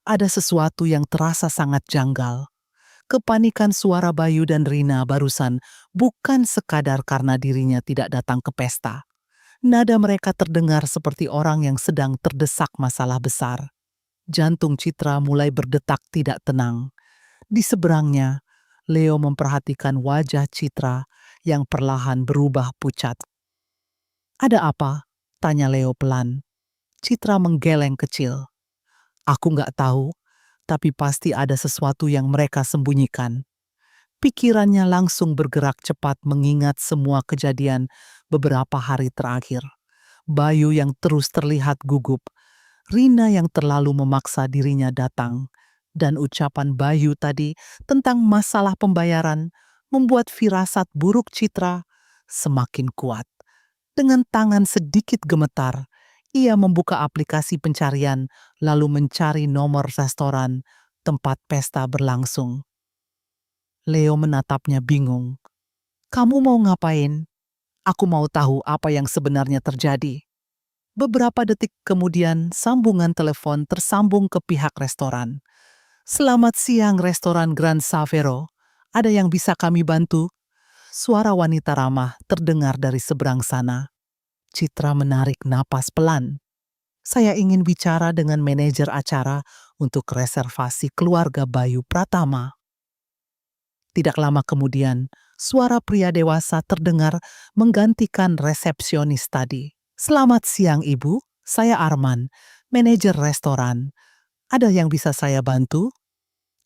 Ada sesuatu yang terasa sangat janggal. Kepanikan suara Bayu dan Rina barusan bukan sekadar karena dirinya tidak datang ke pesta. Nada mereka terdengar seperti orang yang sedang terdesak masalah besar. Jantung Citra mulai berdetak tidak tenang. Di seberangnya, Leo memperhatikan wajah Citra yang perlahan berubah pucat. "Ada apa?" tanya Leo pelan. Citra menggeleng kecil. "Aku nggak tahu, tapi pasti ada sesuatu yang mereka sembunyikan." Pikirannya langsung bergerak cepat mengingat semua kejadian beberapa hari terakhir. Bayu yang terus terlihat gugup, Rina yang terlalu memaksa dirinya datang, dan ucapan Bayu tadi tentang masalah pembayaran membuat firasat buruk Citra semakin kuat. Dengan tangan sedikit gemetar, ia membuka aplikasi pencarian lalu mencari nomor restoran tempat pesta berlangsung. Leo menatapnya bingung. "Kamu mau ngapain?" "Aku mau tahu apa yang sebenarnya terjadi." Beberapa detik kemudian, sambungan telepon tersambung ke pihak restoran. "Selamat siang restoran Grand Savero. Ada yang bisa kami bantu?" Suara wanita ramah terdengar dari seberang sana. Citra menarik napas pelan. "Saya ingin bicara dengan manajer acara untuk reservasi keluarga Bayu Pratama." Tidak lama kemudian, suara pria dewasa terdengar menggantikan resepsionis tadi. "Selamat siang ibu, saya Arman, manajer restoran. Ada yang bisa saya bantu?"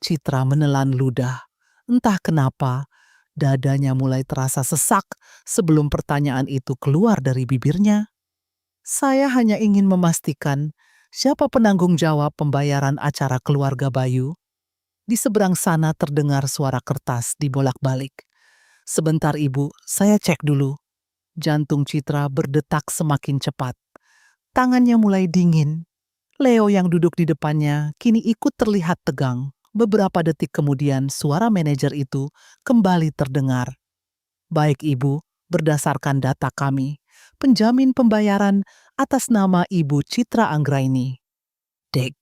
Citra menelan ludah. Entah kenapa, dadanya mulai terasa sesak sebelum pertanyaan itu keluar dari bibirnya. "Saya hanya ingin memastikan siapa penanggung jawab pembayaran acara keluarga Bayu." Di seberang sana terdengar suara kertas dibolak-balik. "Sebentar ibu, saya cek dulu." Jantung Citra berdetak semakin cepat. Tangannya mulai dingin. Leo yang duduk di depannya kini ikut terlihat tegang. Beberapa detik kemudian suara manajer itu kembali terdengar. "Baik ibu, berdasarkan data kami, penjamin pembayaran atas nama Ibu Citra Anggraini." Dek,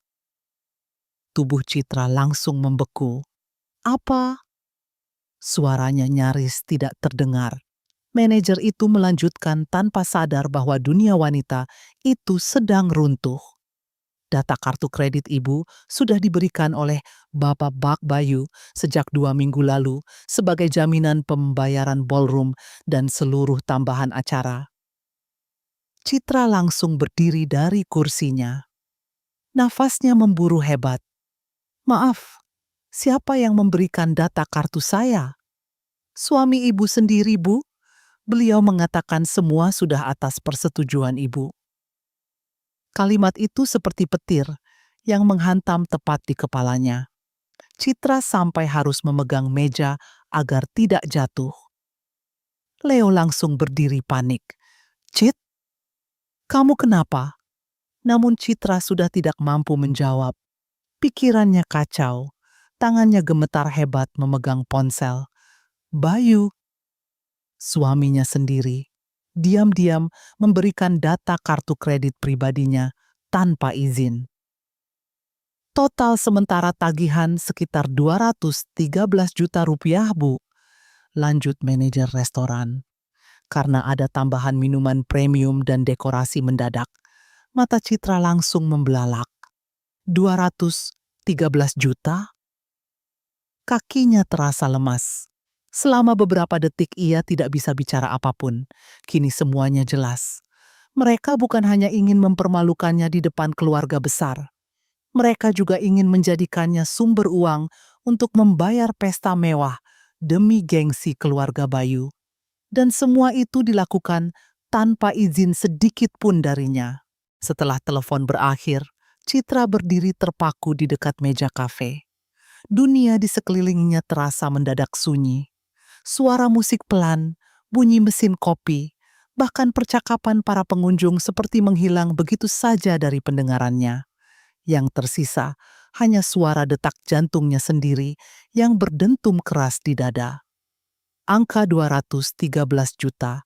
tubuh Citra langsung membeku. "Apa?" Suaranya nyaris tidak terdengar. Manajer itu melanjutkan tanpa sadar bahwa dunia wanita itu sedang runtuh. Data kartu kredit ibu sudah diberikan oleh Bapak Bak Bayu sejak 2 minggu lalu sebagai jaminan pembayaran ballroom dan seluruh tambahan acara. Citra langsung berdiri dari kursinya. Nafasnya memburu hebat. Maaf, siapa yang memberikan data kartu saya? Suami ibu sendiri, Bu. Beliau mengatakan semua sudah atas persetujuan ibu. Kalimat itu seperti petir yang menghantam tepat di kepalanya. Citra sampai harus memegang meja agar tidak jatuh. Leo langsung berdiri panik. Cit, kamu kenapa? Namun Citra sudah tidak mampu menjawab. Pikirannya kacau. Tangannya gemetar hebat memegang ponsel. Bayu, suaminya sendiri, diam-diam memberikan data kartu kredit pribadinya tanpa izin. Total sementara tagihan sekitar 213 juta rupiah, Bu. Lanjut manajer restoran. Karena ada tambahan minuman premium dan dekorasi mendadak, mata Citra langsung membelalak. 213 juta? Kakinya terasa lemas. Selama beberapa detik ia tidak bisa bicara apapun. Kini semuanya jelas. Mereka bukan hanya ingin mempermalukannya di depan keluarga besar. Mereka juga ingin menjadikannya sumber uang untuk membayar pesta mewah demi gengsi keluarga Bayu. Dan semua itu dilakukan tanpa izin sedikit pun darinya. Setelah telepon berakhir, Citra berdiri terpaku di dekat meja kafe. Dunia di sekelilingnya terasa mendadak sunyi. Suara musik pelan, bunyi mesin kopi, bahkan percakapan para pengunjung seperti menghilang begitu saja dari pendengarannya. Yang tersisa hanya suara detak jantungnya sendiri yang berdentum keras di dada. Angka 213 juta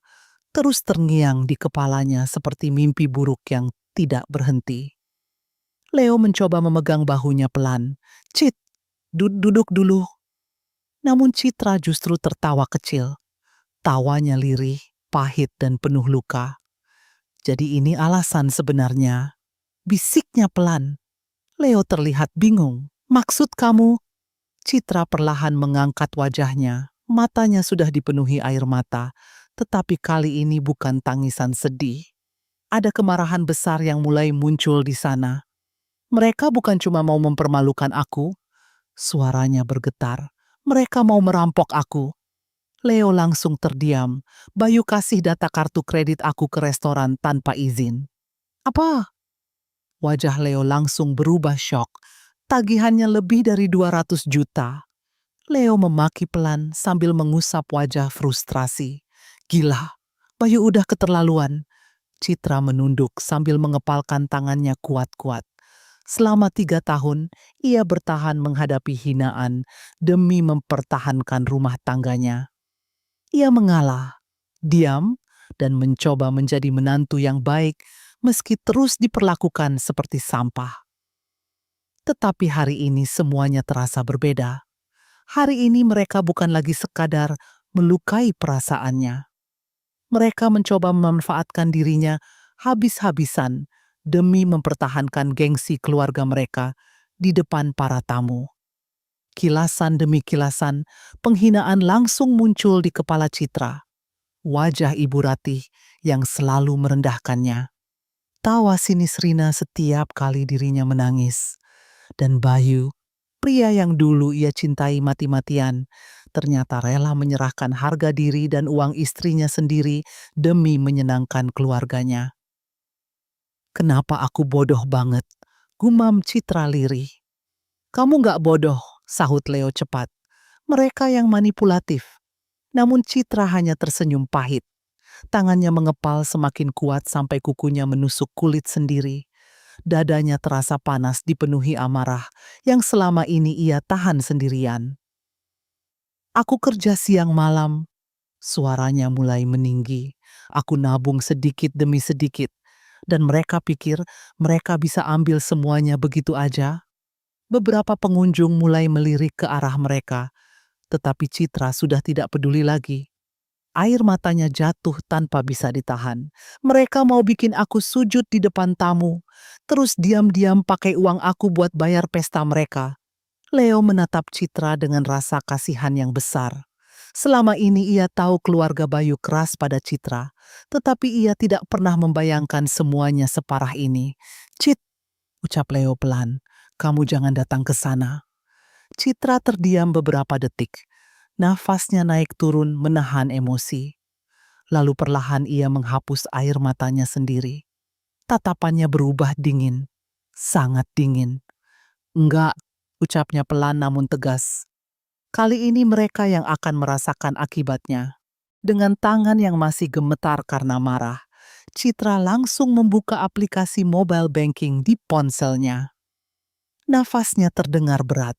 terus terngiang di kepalanya seperti mimpi buruk yang tidak berhenti. Leo mencoba memegang bahunya pelan. Cit, duduk dulu. Namun Citra justru tertawa kecil. Tawanya lirih, pahit dan penuh luka. Jadi ini alasan sebenarnya. Bisiknya pelan. Leo terlihat bingung. Maksud kamu? Citra perlahan mengangkat wajahnya. Matanya sudah dipenuhi air mata, tetapi kali ini bukan tangisan sedih. Ada kemarahan besar yang mulai muncul di sana. Mereka bukan cuma mau mempermalukan aku. Suaranya bergetar. Mereka mau merampok aku. Leo langsung terdiam. Bayu kasih data kartu kredit aku ke restoran tanpa izin. Apa? Wajah Leo langsung berubah syok. Tagihannya lebih dari 200 juta. Leo memaki pelan sambil mengusap wajah frustrasi. Gila, Bayu udah keterlaluan. Citra menunduk sambil mengepalkan tangannya kuat-kuat. Selama 3 tahun, ia bertahan menghadapi hinaan demi mempertahankan rumah tangganya. Ia mengalah, diam, dan mencoba menjadi menantu yang baik meski terus diperlakukan seperti sampah. Tetapi hari ini semuanya terasa berbeda. Hari ini mereka bukan lagi sekadar melukai perasaannya. Mereka mencoba memanfaatkan dirinya habis-habisan demi mempertahankan gengsi keluarga mereka di depan para tamu. Kilasan demi kilasan, penghinaan langsung muncul di kepala Citra. Wajah Ibu Ratih yang selalu merendahkannya. Tawa sinis Rina setiap kali dirinya menangis. Dan Bayu, pria yang dulu ia cintai mati-matian, ternyata rela menyerahkan harga diri dan uang istrinya sendiri demi menyenangkan keluarganya. Kenapa aku bodoh banget? Gumam Citra lirih. Kamu gak bodoh, sahut Leo cepat. Mereka yang manipulatif. Namun Citra hanya tersenyum pahit. Tangannya mengepal semakin kuat sampai kukunya menusuk kulit sendiri. Dadanya terasa panas dipenuhi amarah yang selama ini ia tahan sendirian. Aku kerja siang malam. Suaranya mulai meninggi. Aku nabung sedikit demi sedikit. Dan mereka pikir mereka bisa ambil semuanya begitu aja. Beberapa pengunjung mulai melirik ke arah mereka. Tetapi Citra sudah tidak peduli lagi. Air matanya jatuh tanpa bisa ditahan. Mereka mau bikin aku sujud di depan tamu, terus diam-diam pakai uang aku buat bayar pesta mereka. Leo menatap Citra dengan rasa kasihan yang besar. Selama ini ia tahu keluarga Bayu keras pada Citra, tetapi ia tidak pernah membayangkan semuanya separah ini. Cit, ucap Leo pelan, kamu jangan datang ke sana. Citra terdiam beberapa detik. Nafasnya naik turun menahan emosi. Lalu perlahan ia menghapus air matanya sendiri. Tatapannya berubah dingin. Sangat dingin. Enggak, ucapnya pelan namun tegas. Kali ini mereka yang akan merasakan akibatnya. Dengan tangan yang masih gemetar karena marah, Citra langsung membuka aplikasi mobile banking di ponselnya. Nafasnya terdengar berat.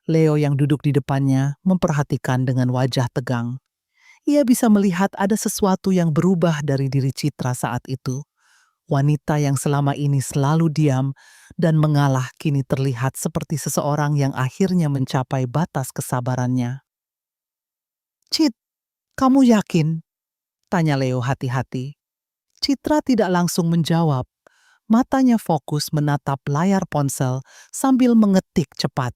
Leo yang duduk di depannya memperhatikan dengan wajah tegang. Ia bisa melihat ada sesuatu yang berubah dari diri Citra saat itu. Wanita yang selama ini selalu diam dan mengalah kini terlihat seperti seseorang yang akhirnya mencapai batas kesabarannya. Cit, kamu yakin? Tanya Leo hati-hati. Citra tidak langsung menjawab. Matanya fokus menatap layar ponsel sambil mengetik cepat.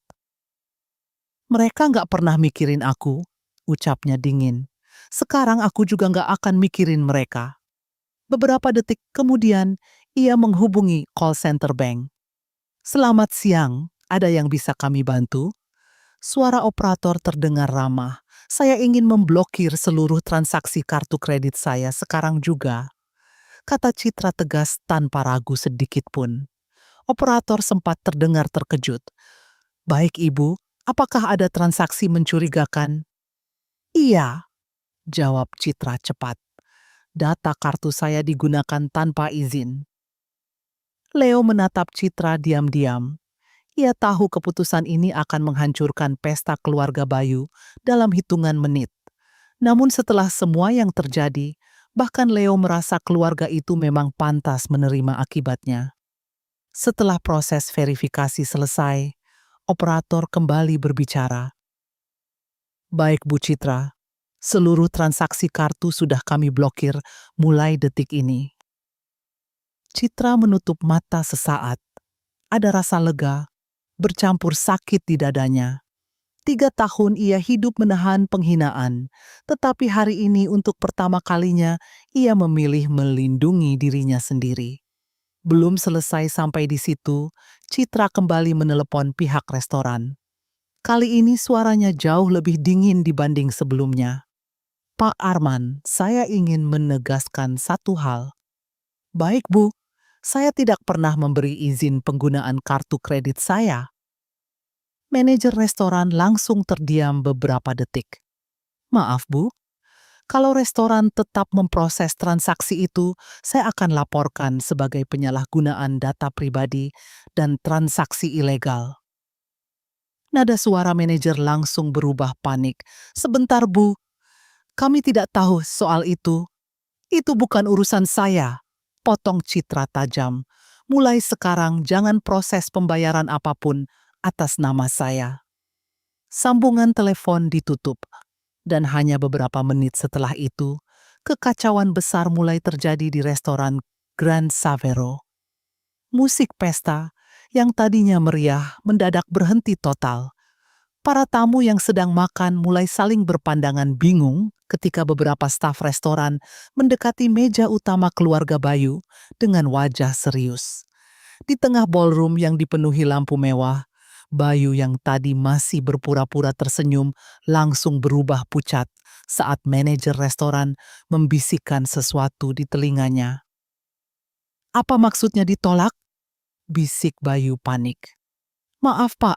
Mereka nggak pernah mikirin aku, ucapnya dingin. Sekarang aku juga nggak akan mikirin mereka. Beberapa detik kemudian, ia menghubungi call center bank. Selamat siang, ada yang bisa kami bantu? Suara operator terdengar ramah. Saya ingin memblokir seluruh transaksi kartu kredit saya sekarang juga. Kata Citra tegas tanpa ragu sedikit pun. Operator sempat terdengar terkejut. Baik ibu, apakah ada transaksi mencurigakan? Iya, jawab Citra cepat. Data kartu saya digunakan tanpa izin. Leo menatap Citra diam-diam. Ia tahu keputusan ini akan menghancurkan pesta keluarga Bayu dalam hitungan menit. Namun setelah semua yang terjadi, bahkan Leo merasa keluarga itu memang pantas menerima akibatnya. Setelah proses verifikasi selesai, operator kembali berbicara. Baik Bu Citra, seluruh transaksi kartu sudah kami blokir mulai detik ini. Citra menutup mata sesaat. Ada rasa lega, bercampur sakit di dadanya. 3 tahun ia hidup menahan penghinaan, tetapi hari ini untuk pertama kalinya ia memilih melindungi dirinya sendiri. Belum selesai sampai di situ, Citra kembali menelepon pihak restoran. Kali ini suaranya jauh lebih dingin dibanding sebelumnya. Pak Arman, saya ingin menegaskan satu hal. Baik Bu, saya tidak pernah memberi izin penggunaan kartu kredit saya. Manajer restoran langsung terdiam beberapa detik. Maaf Bu, kalau restoran tetap memproses transaksi itu, saya akan laporkan sebagai penyalahgunaan data pribadi dan transaksi ilegal. Nada suara manajer langsung berubah panik. Sebentar Bu, kami tidak tahu soal itu. Itu bukan urusan saya. Potong Citra tajam. Mulai sekarang jangan proses pembayaran apapun atas nama saya. Sambungan telepon ditutup. Dan hanya beberapa menit setelah itu, kekacauan besar mulai terjadi di restoran Grand Savero. Musik pesta yang tadinya meriah mendadak berhenti total. Para tamu yang sedang makan mulai saling berpandangan bingung ketika beberapa staf restoran mendekati meja utama keluarga Bayu dengan wajah serius. Di tengah ballroom yang dipenuhi lampu mewah, Bayu yang tadi masih berpura-pura tersenyum langsung berubah pucat saat manajer restoran membisikkan sesuatu di telinganya. Apa maksudnya ditolak? Bisik Bayu panik. Maaf Pak,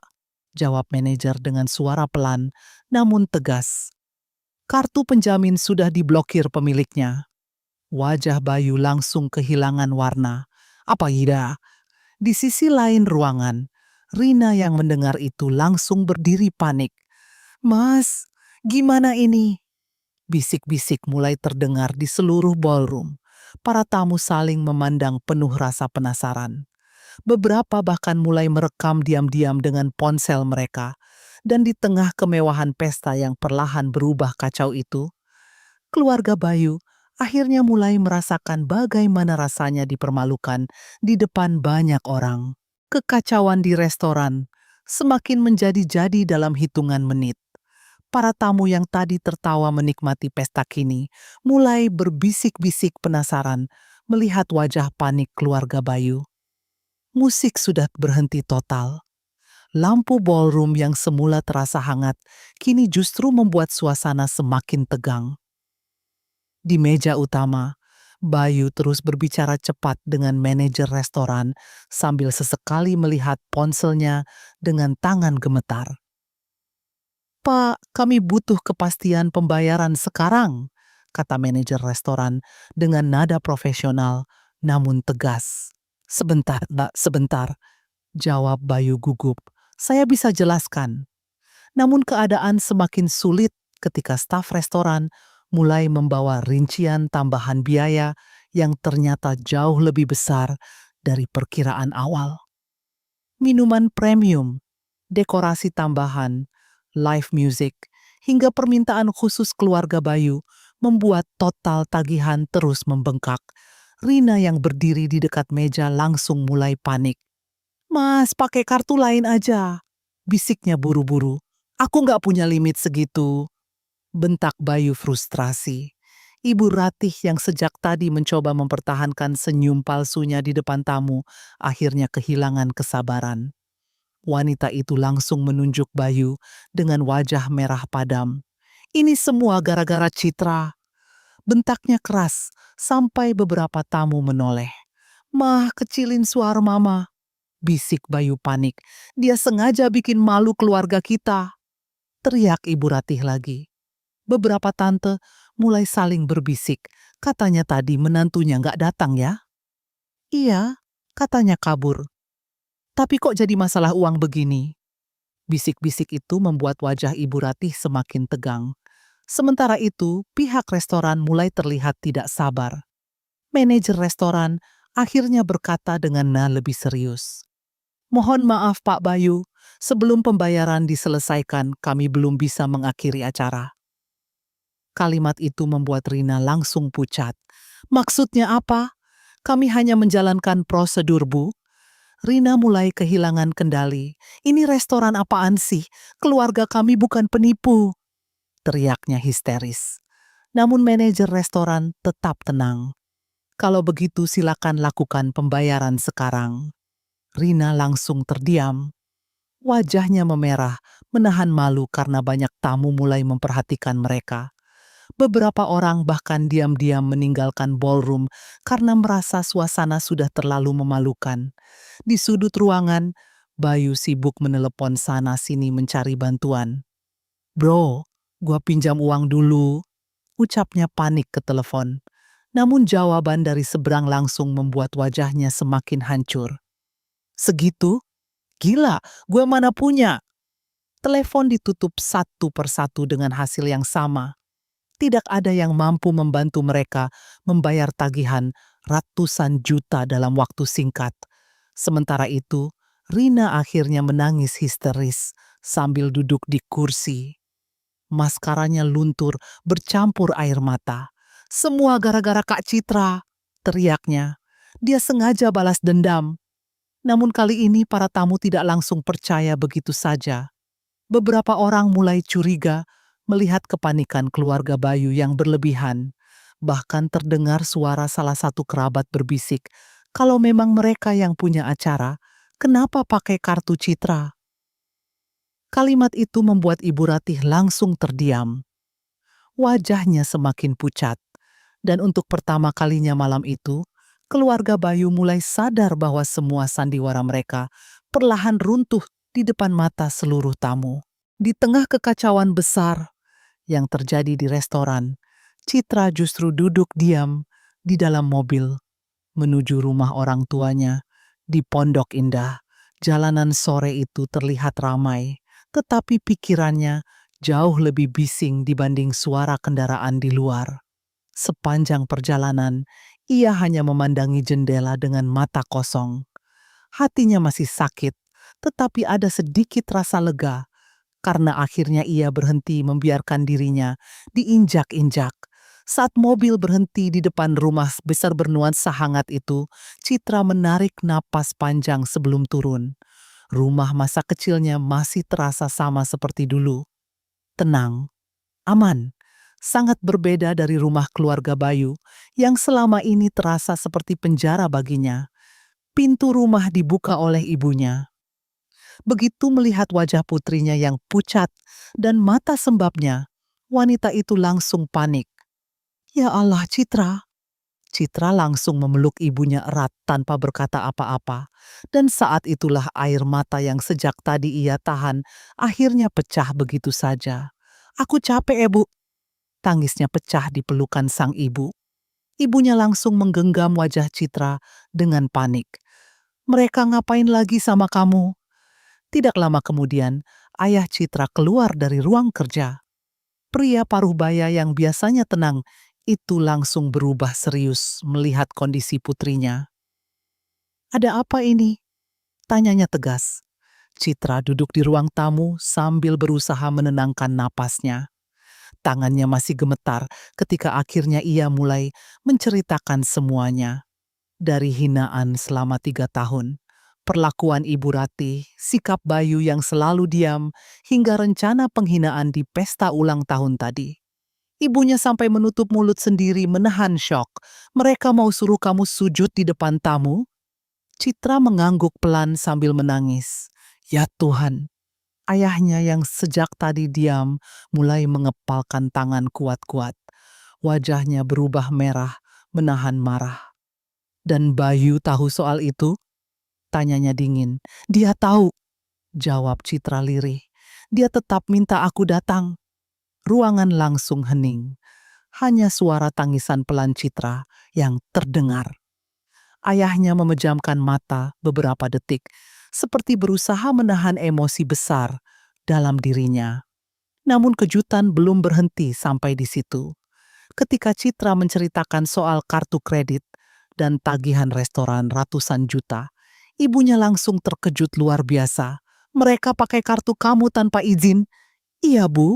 jawab manajer dengan suara pelan namun tegas. Kartu penjamin sudah diblokir pemiliknya. Wajah Bayu langsung kehilangan warna. Apa iya? Di sisi lain ruangan, Rina yang mendengar itu langsung berdiri panik. Mas, gimana ini? Bisik-bisik mulai terdengar di seluruh ballroom. Para tamu saling memandang penuh rasa penasaran. Beberapa bahkan mulai merekam diam-diam dengan ponsel mereka. Dan di tengah kemewahan pesta yang perlahan berubah kacau itu, Keluarga Bayu akhirnya mulai merasakan bagaimana rasanya dipermalukan di depan banyak orang. Kekacauan di restoran semakin menjadi-jadi dalam hitungan menit. Para tamu yang tadi tertawa menikmati pesta kini mulai berbisik-bisik penasaran melihat wajah panik keluarga Bayu. Musik sudah berhenti total. Lampu ballroom yang semula terasa hangat kini justru membuat suasana semakin tegang. Di meja utama, Bayu terus berbicara cepat dengan manajer restoran sambil sesekali melihat ponselnya dengan tangan gemetar. "Pak, kami butuh kepastian pembayaran sekarang," kata manajer restoran dengan nada profesional namun tegas. "Sebentar, Mbak, sebentar," jawab Bayu gugup. "Saya bisa jelaskan." Namun keadaan semakin sulit ketika staf restoran mulai membawa rincian tambahan biaya yang ternyata jauh lebih besar dari perkiraan awal. Minuman premium, dekorasi tambahan, live music, hingga permintaan khusus keluarga Bayu membuat total tagihan terus membengkak. Rina yang berdiri di dekat meja langsung mulai panik. "Mas, pakai kartu lain aja," bisiknya buru-buru. "Aku nggak punya limit segitu," bentak Bayu frustrasi. Ibu Ratih yang sejak tadi mencoba mempertahankan senyum palsunya di depan tamu, akhirnya kehilangan kesabaran. Wanita itu langsung menunjuk Bayu dengan wajah merah padam. "Ini semua gara-gara Citra." Bentaknya keras sampai beberapa tamu menoleh. "Mah, kecilin suara mama," bisik Bayu panik. "Dia sengaja bikin malu keluarga kita," teriak Ibu Ratih lagi. Beberapa tante mulai saling berbisik. "Katanya tadi menantunya nggak datang ya?" "Iya, katanya kabur. Tapi kok jadi masalah uang begini?" Bisik-bisik itu membuat wajah Ibu Ratih semakin tegang. Sementara itu, pihak restoran mulai terlihat tidak sabar. Manajer restoran akhirnya berkata dengan nada lebih serius. "Mohon maaf Pak Bayu, sebelum pembayaran diselesaikan kami belum bisa mengakhiri acara." Kalimat itu membuat Rina langsung pucat. "Maksudnya apa? Kami hanya menjalankan prosedur, Bu." Rina mulai kehilangan kendali. "Ini restoran apaan sih? Keluarga kami bukan penipu," teriaknya histeris. Namun manajer restoran tetap tenang. "Kalau begitu silakan lakukan pembayaran sekarang." Rina langsung terdiam. Wajahnya memerah, menahan malu karena banyak tamu mulai memperhatikan mereka. Beberapa orang bahkan diam-diam meninggalkan ballroom karena merasa suasana sudah terlalu memalukan. Di sudut ruangan, Bayu sibuk menelepon sana-sini mencari bantuan. "Bro, gua pinjam uang dulu," ucapnya panik ke telepon. Namun jawaban dari seberang langsung membuat wajahnya semakin hancur. "Segitu? Gila, gue mana punya?" Telepon ditutup satu persatu dengan hasil yang sama. Tidak ada yang mampu membantu mereka membayar tagihan ratusan juta dalam waktu singkat. Sementara itu, Rina akhirnya menangis histeris sambil duduk di kursi. Maskaranya luntur bercampur air mata. "Semua gara-gara Kak Citra," teriaknya. "Dia sengaja balas dendam." Namun kali ini para tamu tidak langsung percaya begitu saja. Beberapa orang mulai curiga melihat kepanikan keluarga Bayu yang berlebihan. Bahkan terdengar suara salah satu kerabat berbisik, "Kalau memang mereka yang punya acara, kenapa pakai kartu Citra?" Kalimat itu membuat Ibu Ratih langsung terdiam. Wajahnya semakin pucat. Dan untuk pertama kalinya malam itu, keluarga Bayu mulai sadar bahwa semua sandiwara mereka perlahan runtuh di depan mata seluruh tamu. Di tengah kekacauan besar yang terjadi di restoran, Citra justru duduk diam di dalam mobil menuju rumah orang tuanya di Pondok Indah. Jalanan sore itu terlihat ramai, tetapi pikirannya jauh lebih bising dibanding suara kendaraan di luar. Sepanjang perjalanan, ia hanya memandangi jendela dengan mata kosong. Hatinya masih sakit, tetapi ada sedikit rasa lega karena akhirnya ia berhenti membiarkan dirinya diinjak-injak. Saat mobil berhenti di depan rumah besar bernuansa hangat itu, Citra menarik napas panjang sebelum turun. Rumah masa kecilnya masih terasa sama seperti dulu. Tenang, aman. Sangat berbeda dari rumah keluarga Bayu yang selama ini terasa seperti penjara baginya. Pintu rumah dibuka oleh ibunya. Begitu melihat wajah putrinya yang pucat dan mata sembabnya, wanita itu langsung panik. "Ya Allah, Citra." Citra langsung memeluk ibunya erat tanpa berkata apa-apa. Dan saat itulah air mata yang sejak tadi ia tahan akhirnya pecah begitu saja. "Aku capek, Ibu." Tangisnya pecah di pelukan sang ibu. Ibunya langsung menggenggam wajah Citra dengan panik. "Mereka ngapain lagi sama kamu?" Tidak lama kemudian, ayah Citra keluar dari ruang kerja. Pria paruh baya yang biasanya tenang itu langsung berubah serius melihat kondisi putrinya. "Ada apa ini?" tanyanya tegas. Citra duduk di ruang tamu sambil berusaha menenangkan napasnya. Tangannya masih gemetar ketika akhirnya ia mulai menceritakan semuanya. Dari hinaan selama 3 tahun, perlakuan Ibu Ratih, sikap Bayu yang selalu diam, hingga rencana penghinaan di pesta ulang tahun tadi. Ibunya sampai menutup mulut sendiri menahan syok. "Mereka mau suruh kamu sujud di depan tamu?" Citra mengangguk pelan sambil menangis. Ya Tuhan, ayahnya yang sejak tadi diam mulai mengepalkan tangan kuat-kuat. Wajahnya berubah merah, menahan marah. "Dan Bayu tahu soal itu?" tanyanya dingin. "Dia tahu," jawab Citra lirih. "Dia tetap minta aku datang." Ruangan langsung hening. Hanya suara tangisan pelan Citra yang terdengar. Ayahnya memejamkan mata beberapa detik, seperti berusaha menahan emosi besar dalam dirinya. Namun kejutan belum berhenti sampai di situ. Ketika Citra menceritakan soal kartu kredit dan tagihan restoran ratusan juta, ibunya langsung terkejut luar biasa. "Mereka pakai kartu kamu tanpa izin?" "Iya, Bu."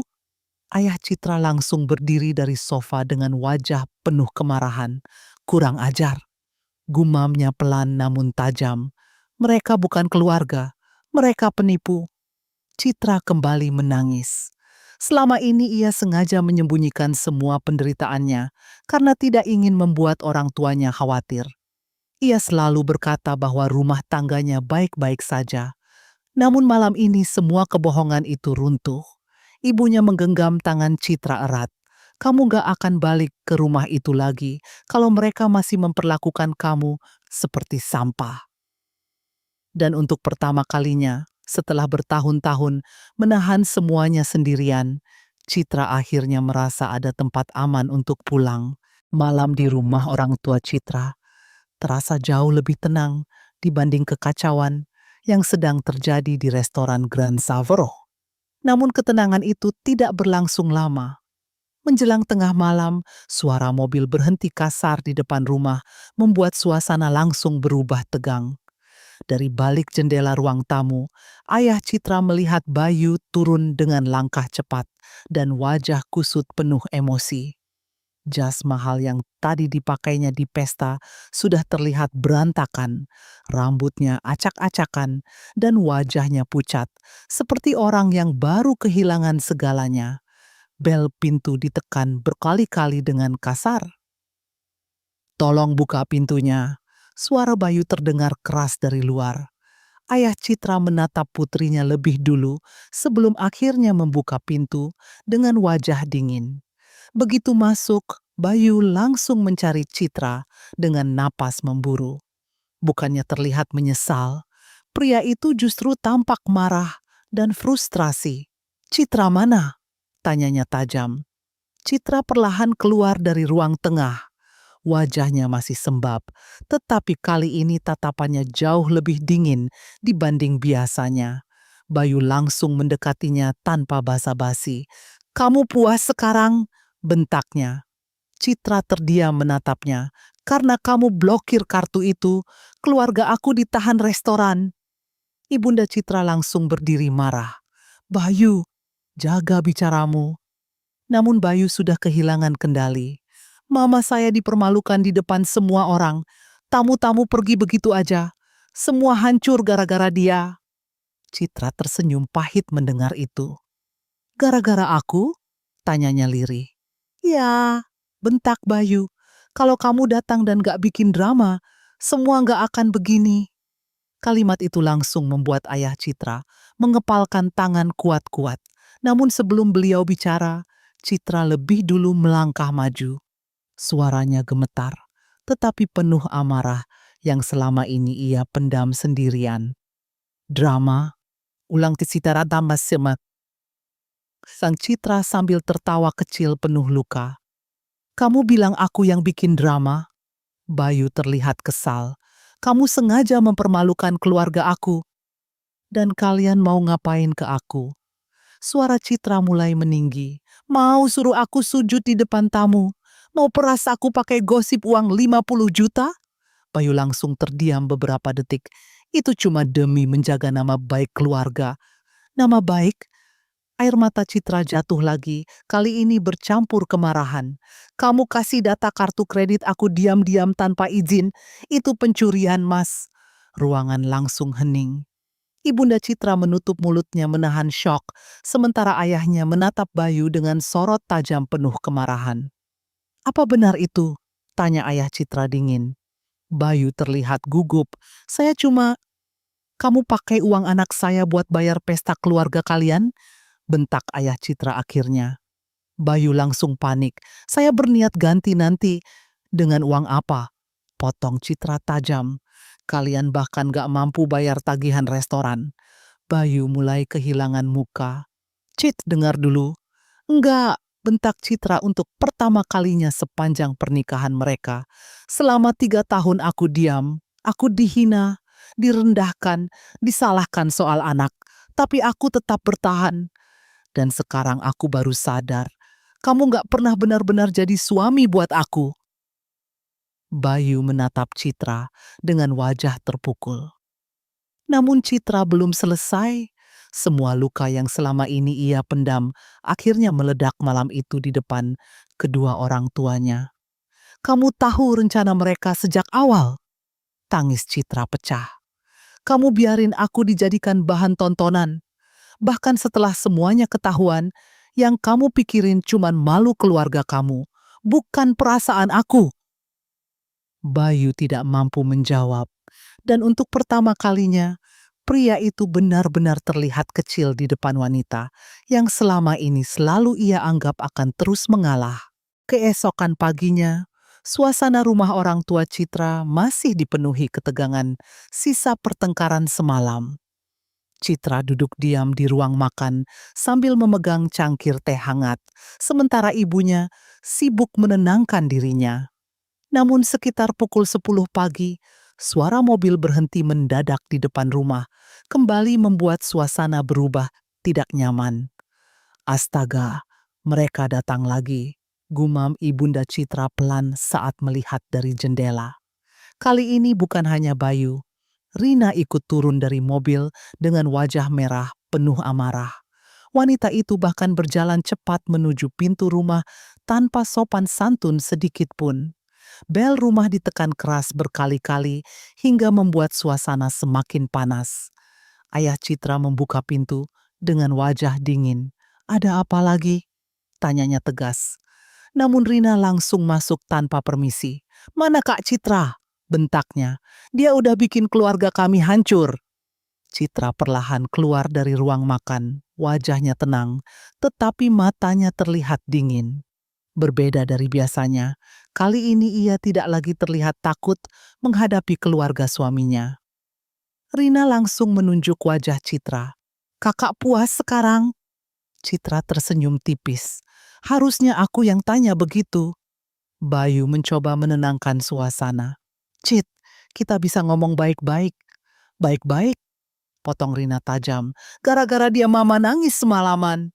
Ayah Citra langsung berdiri dari sofa dengan wajah penuh kemarahan. "Kurang ajar," gumamnya pelan namun tajam. "Mereka bukan keluarga, mereka penipu." Citra kembali menangis. Selama ini ia sengaja menyembunyikan semua penderitaannya karena tidak ingin membuat orang tuanya khawatir. Ia selalu berkata bahwa rumah tangganya baik-baik saja. Namun malam ini semua kebohongan itu runtuh. Ibunya menggenggam tangan Citra erat. "Kamu gak akan balik ke rumah itu lagi kalau mereka masih memperlakukan kamu seperti sampah." Dan untuk pertama kalinya, setelah bertahun-tahun menahan semuanya sendirian, Citra akhirnya merasa ada tempat aman untuk pulang. Malam di rumah orang tua Citra terasa jauh lebih tenang dibanding kekacauan yang sedang terjadi di restoran Grand Savero. Namun ketenangan itu tidak berlangsung lama. Menjelang tengah malam, suara mobil berhenti kasar di depan rumah membuat suasana langsung berubah tegang. Dari balik jendela ruang tamu, ayah Citra melihat Bayu turun dengan langkah cepat dan wajah kusut penuh emosi. Jas mahal yang tadi dipakainya di pesta sudah terlihat berantakan, rambutnya acak-acakan, dan wajahnya pucat, seperti orang yang baru kehilangan segalanya. Bel pintu ditekan berkali-kali dengan kasar. "Tolong buka pintunya." Suara Bayu terdengar keras dari luar. Ayah Citra menatap putrinya lebih dulu sebelum akhirnya membuka pintu dengan wajah dingin. Begitu masuk, Bayu langsung mencari Citra dengan napas memburu. Bukannya terlihat menyesal, pria itu justru tampak marah dan frustrasi. "Citra mana?" tanyanya tajam. Citra perlahan keluar dari ruang tengah. Wajahnya masih sembab, tetapi kali ini tatapannya jauh lebih dingin dibanding biasanya. Bayu langsung mendekatinya tanpa basa-basi. "Kamu puas sekarang?" bentaknya. Citra terdiam menatapnya. "Karena kamu blokir kartu itu, keluarga aku ditahan restoran." Ibunda Citra langsung berdiri marah. "Bayu, jaga bicaramu." Namun Bayu sudah kehilangan kendali. Mama saya dipermalukan di depan semua orang. Tamu-tamu pergi begitu aja. Semua hancur gara-gara dia. Citra tersenyum pahit mendengar itu. Gara-gara aku? Tanyanya lirih. Ya, bentak Bayu. Kalau kamu datang dan gak bikin drama, semua gak akan begini. Kalimat itu langsung membuat ayah Citra mengepalkan tangan kuat-kuat. Namun sebelum beliau bicara, Citra lebih dulu melangkah maju. Suaranya gemetar, tetapi penuh amarah yang selama ini ia pendam sendirian. Drama, ulang tisitara tambah semat. Sang Citra sambil tertawa kecil penuh luka. Kamu bilang aku yang bikin drama? Bayu terlihat kesal. Kamu sengaja mempermalukan keluarga aku. Dan kalian mau ngapain ke aku? Suara Citra mulai meninggi. Mau suruh aku sujud di depan tamu? Mau peras aku pakai gosip uang 50 juta? Bayu langsung terdiam beberapa detik. Itu cuma demi menjaga nama baik keluarga. Nama baik? Air mata Citra jatuh lagi, kali ini bercampur kemarahan. Kamu kasih data kartu kredit aku diam-diam tanpa izin. Itu pencurian, Mas. Ruangan langsung hening. Ibunda Citra menutup mulutnya menahan syok, sementara ayahnya menatap Bayu dengan sorot tajam penuh kemarahan. Apa benar itu? Tanya ayah Citra dingin. Bayu terlihat gugup. Saya cuma... Kamu pakai uang anak saya buat bayar pesta keluarga kalian? Bentak ayah Citra akhirnya. Bayu langsung panik. Saya berniat ganti nanti. Dengan uang apa? Potong Citra tajam. Kalian bahkan gak mampu bayar tagihan restoran. Bayu mulai kehilangan muka. Cit, dengar dulu. Enggak, bentak Citra untuk pertama kalinya sepanjang pernikahan mereka. Selama 3 tahun aku diam, aku dihina, direndahkan, disalahkan soal anak. Tapi aku tetap bertahan. Dan sekarang aku baru sadar, kamu gak pernah benar-benar jadi suami buat aku. Bayu menatap Citra dengan wajah terpukul. Namun Citra belum selesai. Semua luka yang selama ini ia pendam akhirnya meledak malam itu di depan kedua orang tuanya. Kamu tahu rencana mereka sejak awal? Tangis Citra pecah. Kamu biarin aku dijadikan bahan tontonan. Bahkan setelah semuanya ketahuan, yang kamu pikirin cuman malu keluarga kamu, bukan perasaan aku. Bayu tidak mampu menjawab. Dan untuk pertama kalinya, pria itu benar-benar terlihat kecil di depan wanita yang selama ini selalu ia anggap akan terus mengalah. Keesokan paginya, suasana rumah orang tua Citra masih dipenuhi ketegangan sisa pertengkaran semalam. Citra duduk diam di ruang makan sambil memegang cangkir teh hangat, sementara ibunya sibuk menenangkan dirinya. Namun sekitar pukul 10 pagi, suara mobil berhenti mendadak di depan rumah, kembali membuat suasana berubah tidak nyaman. Astaga, mereka datang lagi, gumam ibunda Citra pelan saat melihat dari jendela. Kali ini bukan hanya Bayu, Rina ikut turun dari mobil dengan wajah merah penuh amarah. Wanita itu bahkan berjalan cepat menuju pintu rumah tanpa sopan santun sedikit pun. Bel rumah ditekan keras berkali-kali hingga membuat suasana semakin panas. Ayah Citra membuka pintu dengan wajah dingin. Ada apa lagi? Tanyanya tegas. Namun Rina langsung masuk tanpa permisi. Mana Kak Citra? Bentaknya. Dia udah bikin keluarga kami hancur. Citra perlahan keluar dari ruang makan. Wajahnya tenang, tetapi matanya terlihat dingin. Berbeda dari biasanya, kali ini ia tidak lagi terlihat takut menghadapi keluarga suaminya. Rina langsung menunjuk wajah Citra. Kakak puas sekarang? Citra tersenyum tipis. Harusnya aku yang tanya begitu. Bayu mencoba menenangkan suasana. Cit, kita bisa ngomong baik-baik. Baik-baik? Potong Rina tajam. Gara-gara dia mama nangis semalaman.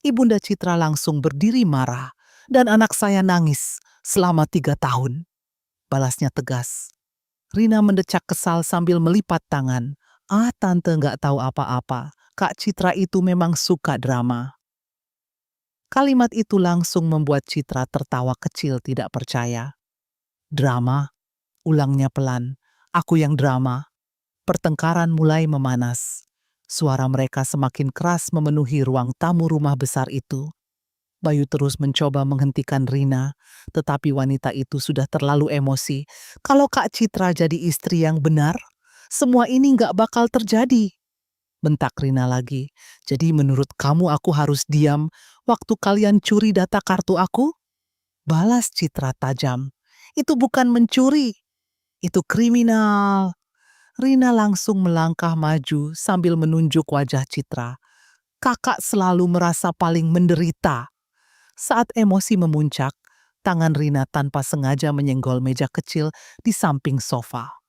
Ibunda Citra langsung berdiri marah. Dan anak saya nangis selama 3 tahun. Balasnya tegas. Rina mendecak kesal sambil melipat tangan. Ah, tante nggak tahu apa-apa. Kak Citra itu memang suka drama. Kalimat itu langsung membuat Citra tertawa kecil tidak percaya. Drama, ulangnya pelan. Aku yang drama. Pertengkaran mulai memanas. Suara mereka semakin keras memenuhi ruang tamu rumah besar itu. Bayu terus mencoba menghentikan Rina, tetapi wanita itu sudah terlalu emosi. Kalau Kak Citra jadi istri yang benar, semua ini nggak bakal terjadi. Bentak Rina lagi. Jadi menurut kamu aku harus diam waktu kalian curi data kartu aku? Balas Citra tajam. Itu bukan mencuri, itu kriminal. Rina langsung melangkah maju sambil menunjuk wajah Citra. Kakak selalu merasa paling menderita. Saat emosi memuncak, tangan Rina tanpa sengaja menyenggol meja kecil di samping sofa.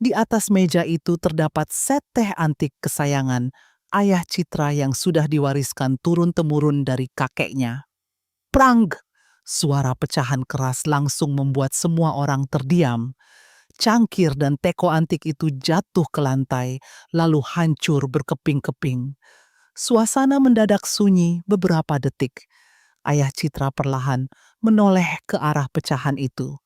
Di atas meja itu terdapat set teh antik kesayangan ayah Citra yang sudah diwariskan turun-temurun dari kakeknya. Prang! Suara pecahan keras langsung membuat semua orang terdiam. Cangkir dan teko antik itu jatuh ke lantai, lalu hancur berkeping-keping. Suasana mendadak sunyi beberapa detik. Ayah Citra perlahan menoleh ke arah pecahan itu.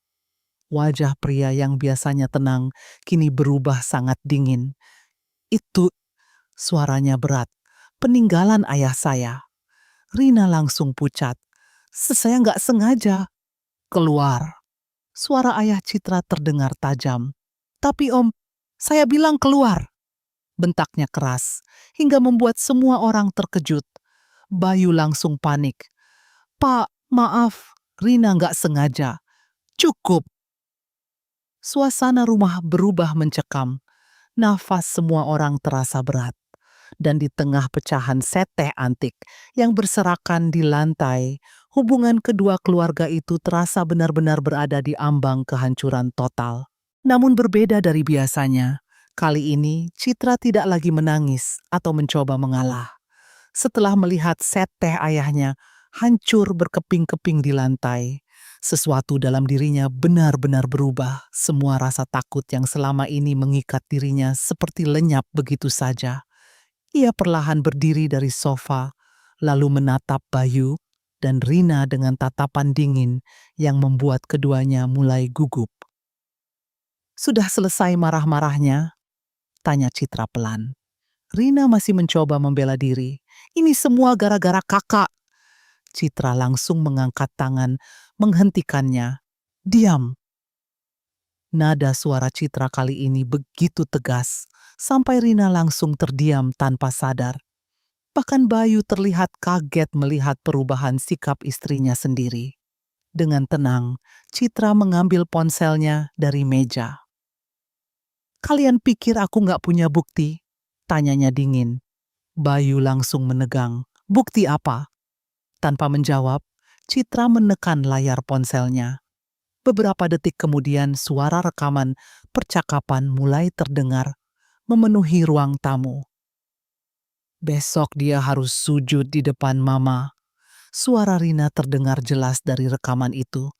Wajah pria yang biasanya tenang kini berubah sangat dingin. Itu, suaranya berat. Peninggalan ayah saya. Rina langsung pucat. Saya nggak sengaja. Keluar. Suara ayah Citra terdengar tajam. Tapi om, saya bilang keluar. Bentaknya keras, hingga membuat semua orang terkejut. Bayu langsung panik. Pak, maaf, Rina nggak sengaja. Cukup. Suasana rumah berubah mencekam. Nafas semua orang terasa berat. Dan di tengah pecahan set teh antik yang berserakan di lantai, hubungan kedua keluarga itu terasa benar-benar berada di ambang kehancuran total. Namun berbeda dari biasanya, kali ini Citra tidak lagi menangis atau mencoba mengalah. Setelah melihat set teh ayahnya hancur berkeping-keping di lantai, sesuatu dalam dirinya benar-benar berubah. Semua rasa takut yang selama ini mengikat dirinya seperti lenyap begitu saja. Ia perlahan berdiri dari sofa, lalu menatap Bayu dan Rina dengan tatapan dingin yang membuat keduanya mulai gugup. Sudah selesai marah-marahnya? Tanya Citra pelan. Rina masih mencoba membela diri. Ini semua gara-gara kakak. Citra langsung mengangkat tangan, menghentikannya. Diam. Nada suara Citra kali ini begitu tegas, sampai Rina langsung terdiam tanpa sadar. Bahkan Bayu terlihat kaget melihat perubahan sikap istrinya sendiri. Dengan tenang, Citra mengambil ponselnya dari meja. Kalian pikir aku nggak punya bukti? Tanyanya dingin. Bayu langsung menegang. Bukti apa? Tanpa menjawab, Citra menekan layar ponselnya. Beberapa detik kemudian suara rekaman percakapan mulai terdengar, memenuhi ruang tamu. Besok dia harus sujud di depan mama. Suara Rina terdengar jelas dari rekaman itu.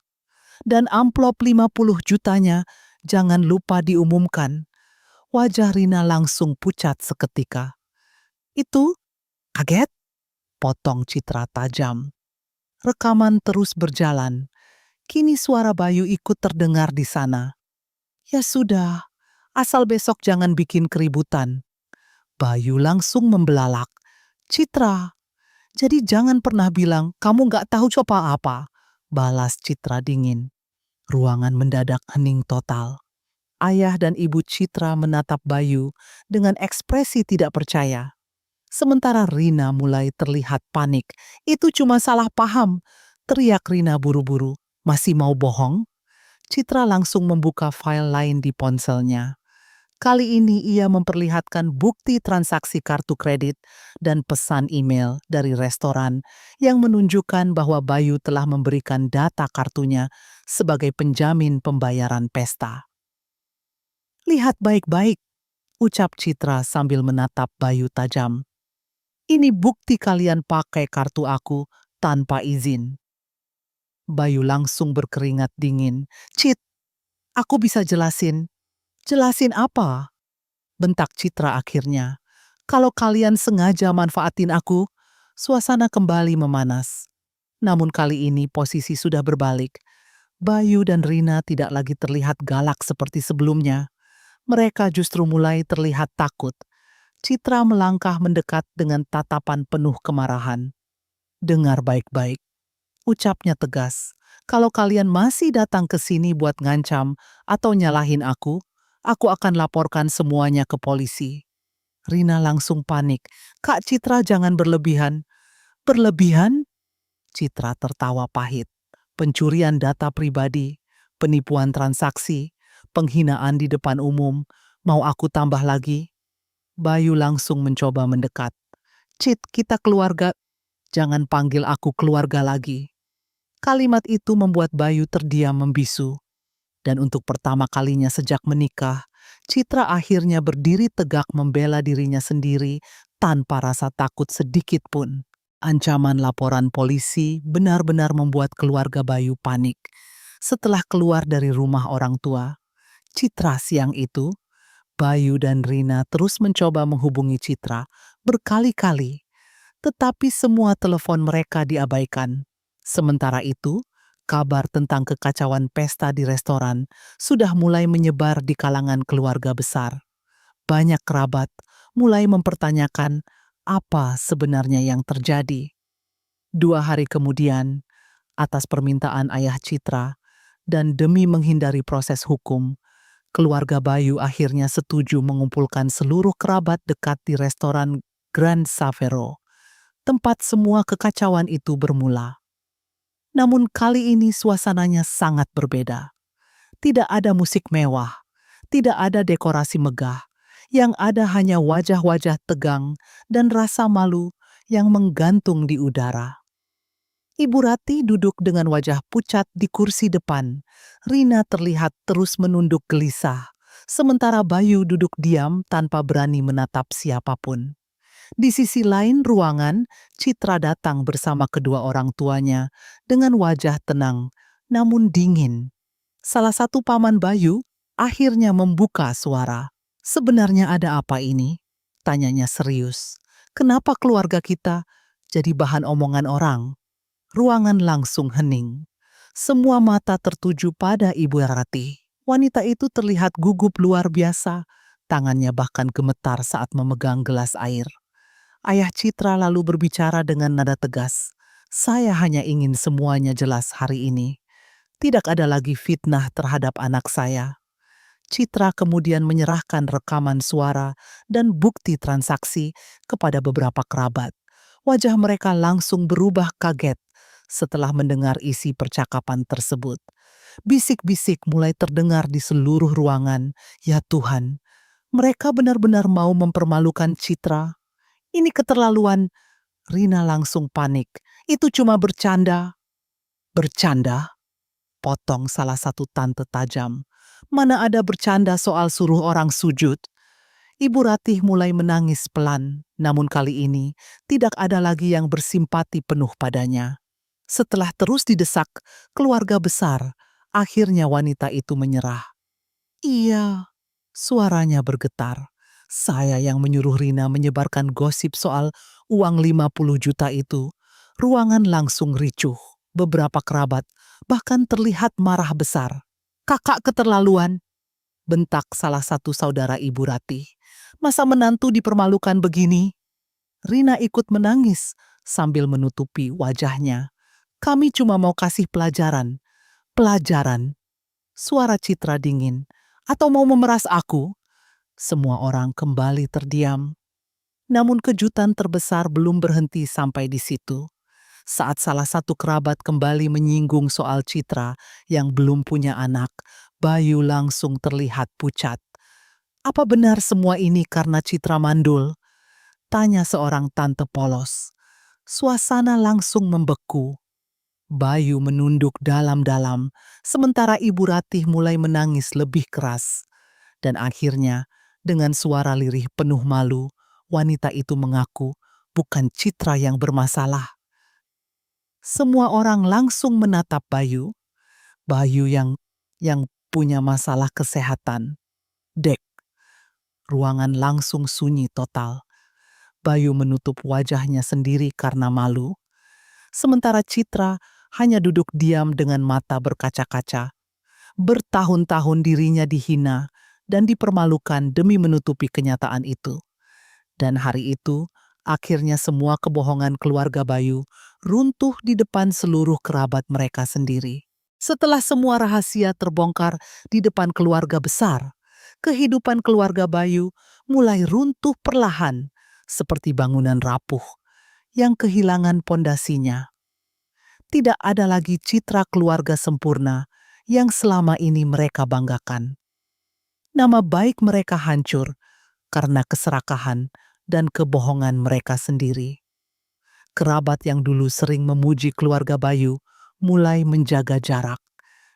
Dan amplop 50 jutanya jangan lupa diumumkan. Wajah Rina langsung pucat seketika. Itu? Kaget? Potong Citra tajam. Rekaman terus berjalan. Kini suara Bayu ikut terdengar di sana. Ya sudah, asal besok jangan bikin keributan. Bayu langsung membelalak. Citra, jadi jangan pernah bilang kamu nggak tahu apa-apa. Balas Citra dingin. Ruangan mendadak hening total. Ayah dan ibu Citra menatap Bayu dengan ekspresi tidak percaya. Sementara Rina mulai terlihat panik. Itu cuma salah paham. Teriak Rina buru-buru. Masih mau bohong? Citra langsung membuka file lain di ponselnya. Kali ini ia memperlihatkan bukti transaksi kartu kredit dan pesan email dari restoran yang menunjukkan bahwa Bayu telah memberikan data kartunya sebagai penjamin pembayaran pesta. Lihat baik-baik, ucap Citra sambil menatap Bayu tajam. Ini bukti kalian pakai kartu aku tanpa izin. Bayu langsung berkeringat dingin. Cit, aku bisa jelasin. Jelasin apa? Bentak Citra akhirnya. Kalau kalian sengaja manfaatin aku, suasana kembali memanas. Namun kali ini posisi sudah berbalik. Bayu dan Rina tidak lagi terlihat galak seperti sebelumnya. Mereka justru mulai terlihat takut. Citra melangkah mendekat dengan tatapan penuh kemarahan. "Dengar baik-baik," ucapnya tegas. "Kalau kalian masih datang ke sini buat ngancam atau nyalahin aku akan laporkan semuanya ke polisi." Rina langsung panik. "Kak Citra, jangan berlebihan." "Berlebihan?" Citra tertawa pahit. "Pencurian data pribadi, penipuan transaksi, penghinaan di depan umum. Mau aku tambah lagi?" Bayu langsung mencoba mendekat. "Cit, kita keluarga. Jangan panggil aku keluarga lagi." Kalimat itu membuat Bayu terdiam membisu. Dan untuk pertama kalinya sejak menikah, Citra akhirnya berdiri tegak membela dirinya sendiri tanpa rasa takut sedikit pun. Ancaman laporan polisi benar-benar membuat keluarga Bayu panik. Setelah keluar dari rumah orang tua, Citra siang itu, Bayu dan Rina terus mencoba menghubungi Citra berkali-kali, tetapi semua telepon mereka diabaikan. Sementara itu, kabar tentang kekacauan pesta di restoran sudah mulai menyebar di kalangan keluarga besar. Banyak kerabat mulai mempertanyakan apa sebenarnya yang terjadi. 2 hari kemudian, atas permintaan ayah Citra dan demi menghindari proses hukum, keluarga Bayu akhirnya setuju mengumpulkan seluruh kerabat dekat di restoran Grand Savero, tempat semua kekacauan itu bermula. Namun kali ini suasananya sangat berbeda. Tidak ada musik mewah, tidak ada dekorasi megah. Yang ada hanya wajah-wajah tegang dan rasa malu yang menggantung di udara. Ibu Rati duduk dengan wajah pucat di kursi depan. Rina terlihat terus menunduk gelisah, sementara Bayu duduk diam tanpa berani menatap siapapun. Di sisi lain ruangan, Citra datang bersama kedua orang tuanya dengan wajah tenang namun dingin. Salah satu paman Bayu akhirnya membuka suara. "Sebenarnya ada apa ini?" tanyanya serius. "Kenapa keluarga kita jadi bahan omongan orang?" Ruangan langsung hening. Semua mata tertuju pada Ibu Rati. Wanita itu terlihat gugup luar biasa. Tangannya bahkan gemetar saat memegang gelas air. Ayah Citra lalu berbicara dengan nada tegas. "Saya hanya ingin semuanya jelas hari ini. Tidak ada lagi fitnah terhadap anak saya." Citra kemudian menyerahkan rekaman suara dan bukti transaksi kepada beberapa kerabat. Wajah mereka langsung berubah kaget setelah mendengar isi percakapan tersebut. Bisik-bisik mulai terdengar di seluruh ruangan. "Ya Tuhan, mereka benar-benar mau mempermalukan Citra. Ini keterlaluan." Rina langsung panik. "Itu cuma bercanda." "Bercanda?" potong salah satu tante tajam. "Mana ada bercanda soal suruh orang sujud?" Ibu Ratih mulai menangis pelan, namun kali ini tidak ada lagi yang bersimpati penuh padanya. Setelah terus didesak keluarga besar, akhirnya wanita itu menyerah. "Iya," suaranya bergetar. "Saya yang menyuruh Rina menyebarkan gosip soal uang 50 juta itu." Ruangan langsung ricuh. Beberapa kerabat bahkan terlihat marah besar. "Kakak keterlaluan," bentak salah satu saudara Ibu Ratih. "Masa menantu dipermalukan begini?" Rina ikut menangis sambil menutupi wajahnya. "Kami cuma mau kasih pelajaran." "Pelajaran?" Suara Citra dingin. "Atau mau memeras aku?" Semua orang kembali terdiam. Namun kejutan terbesar belum berhenti sampai di situ. Saat salah satu kerabat kembali menyinggung soal Citra yang belum punya anak, Bayu langsung terlihat pucat. "Apa benar semua ini karena Citra mandul?" tanya seorang tante polos. Suasana langsung membeku. Bayu menunduk dalam-dalam, sementara Ibu Ratih mulai menangis lebih keras. Dan akhirnya, dengan suara lirih penuh malu, wanita itu mengaku bukan Citra yang bermasalah. Semua orang langsung menatap Bayu. Bayu yang punya masalah kesehatan. Dek, ruangan langsung sunyi total. Bayu menutup wajahnya sendiri karena malu. Sementara Citra hanya duduk diam dengan mata berkaca-kaca. Bertahun-tahun dirinya dihina dan dipermalukan demi menutupi kenyataan itu. Dan hari itu, akhirnya semua kebohongan keluarga Bayu runtuh di depan seluruh kerabat mereka sendiri. Setelah semua rahasia terbongkar di depan keluarga besar, kehidupan keluarga Bayu mulai runtuh perlahan, seperti bangunan rapuh yang kehilangan pondasinya. Tidak ada lagi citra keluarga sempurna yang selama ini mereka banggakan. Nama baik mereka hancur karena keserakahan dan kebohongan mereka sendiri. Kerabat yang dulu sering memuji keluarga Bayu mulai menjaga jarak.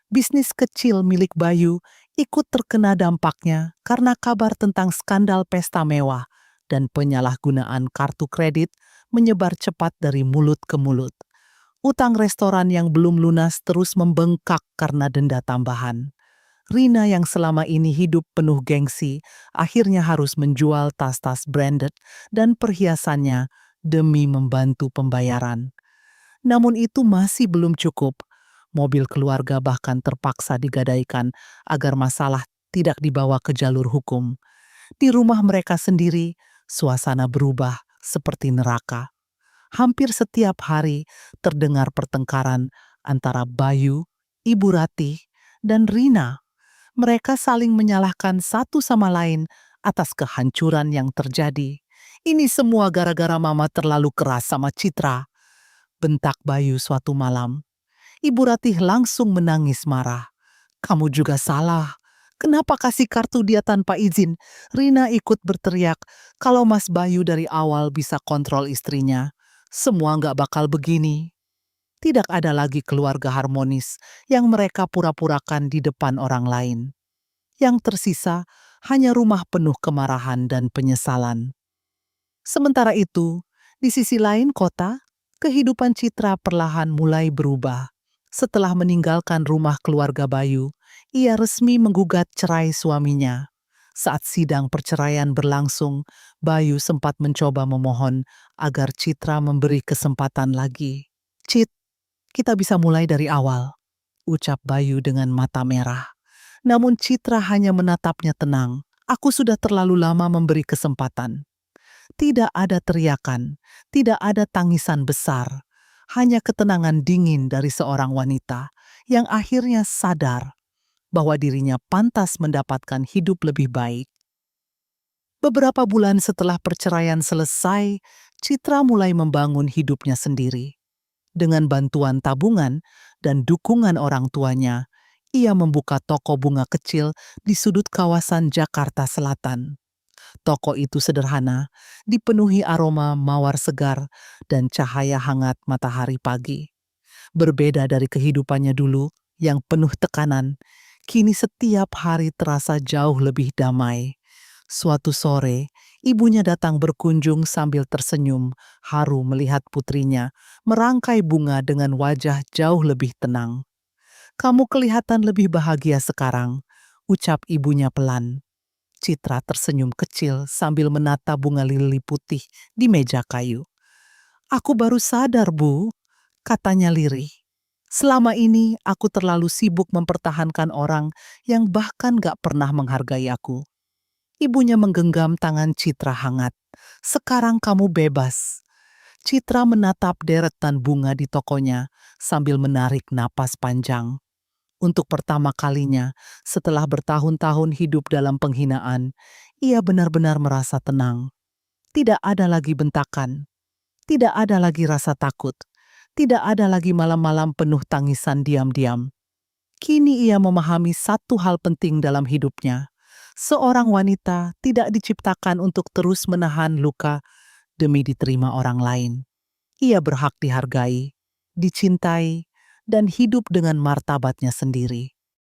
Bisnis kecil milik Bayu ikut terkena dampaknya karena kabar tentang skandal pesta mewah dan penyalahgunaan kartu kredit menyebar cepat dari mulut ke mulut. Utang restoran yang belum lunas terus membengkak karena denda tambahan. Rina yang selama ini hidup penuh gengsi akhirnya harus menjual tas-tas branded dan perhiasannya demi membantu pembayaran. Namun itu masih belum cukup. Mobil keluarga bahkan terpaksa digadaikan agar masalah tidak dibawa ke jalur hukum. Di rumah mereka sendiri, suasana berubah seperti neraka. Hampir setiap hari terdengar pertengkaran antara Bayu, Ibu Ratih, dan Rina. Mereka saling menyalahkan satu sama lain atas kehancuran yang terjadi. Ini semua gara-gara mama terlalu keras sama Citra, bentak Bayu suatu malam. Ibu Ratih langsung menangis marah. Kamu juga salah. Kenapa kasih kartu dia tanpa izin? Rina ikut berteriak, kalau Mas Bayu dari awal bisa kontrol istrinya, semua nggak bakal begini. Tidak ada lagi keluarga harmonis yang mereka pura-purakan di depan orang lain. Yang tersisa hanya rumah penuh kemarahan dan penyesalan. Sementara itu, di sisi lain kota, kehidupan Citra perlahan mulai berubah. Setelah meninggalkan rumah keluarga Bayu, ia resmi menggugat cerai suaminya. Saat sidang perceraian berlangsung, Bayu sempat mencoba memohon agar Citra memberi kesempatan lagi. Cit, kita bisa mulai dari awal, ucap Bayu dengan mata merah. Namun Citra hanya menatapnya tenang. Aku sudah terlalu lama memberi kesempatan. Tidak ada teriakan, tidak ada tangisan besar. Hanya ketenangan dingin dari seorang wanita yang akhirnya sadar bahwa dirinya pantas mendapatkan hidup lebih baik. Beberapa bulan setelah perceraian selesai, Citra mulai membangun hidupnya sendiri. Dengan bantuan tabungan dan dukungan orang tuanya, ia membuka toko bunga kecil di sudut kawasan Jakarta Selatan. Toko itu sederhana, dipenuhi aroma mawar segar dan cahaya hangat matahari pagi. Berbeda dari kehidupannya dulu yang penuh tekanan, kini setiap hari terasa jauh lebih damai. Suatu sore, ibunya datang berkunjung sambil tersenyum, haru melihat putrinya merangkai bunga dengan wajah jauh lebih tenang. Kamu kelihatan lebih bahagia sekarang, ucap ibunya pelan. Citra tersenyum kecil sambil menata bunga lili putih di meja kayu. Aku baru sadar, Bu, katanya lirih. Selama ini aku terlalu sibuk mempertahankan orang yang bahkan gak pernah menghargai aku. Ibunya menggenggam tangan Citra hangat. Sekarang kamu bebas. Citra menatap deretan bunga di tokonya sambil menarik napas panjang. Untuk pertama kalinya, setelah bertahun-tahun hidup dalam penghinaan, ia benar-benar merasa tenang. Tidak ada lagi bentakan, tidak ada lagi rasa takut, tidak ada lagi malam-malam penuh tangisan diam-diam. Kini ia memahami satu hal penting dalam hidupnya. Seorang wanita tidak diciptakan untuk terus menahan luka demi diterima orang lain. Ia berhak dihargai, dicintai, dan hidup dengan martabatnya sendiri.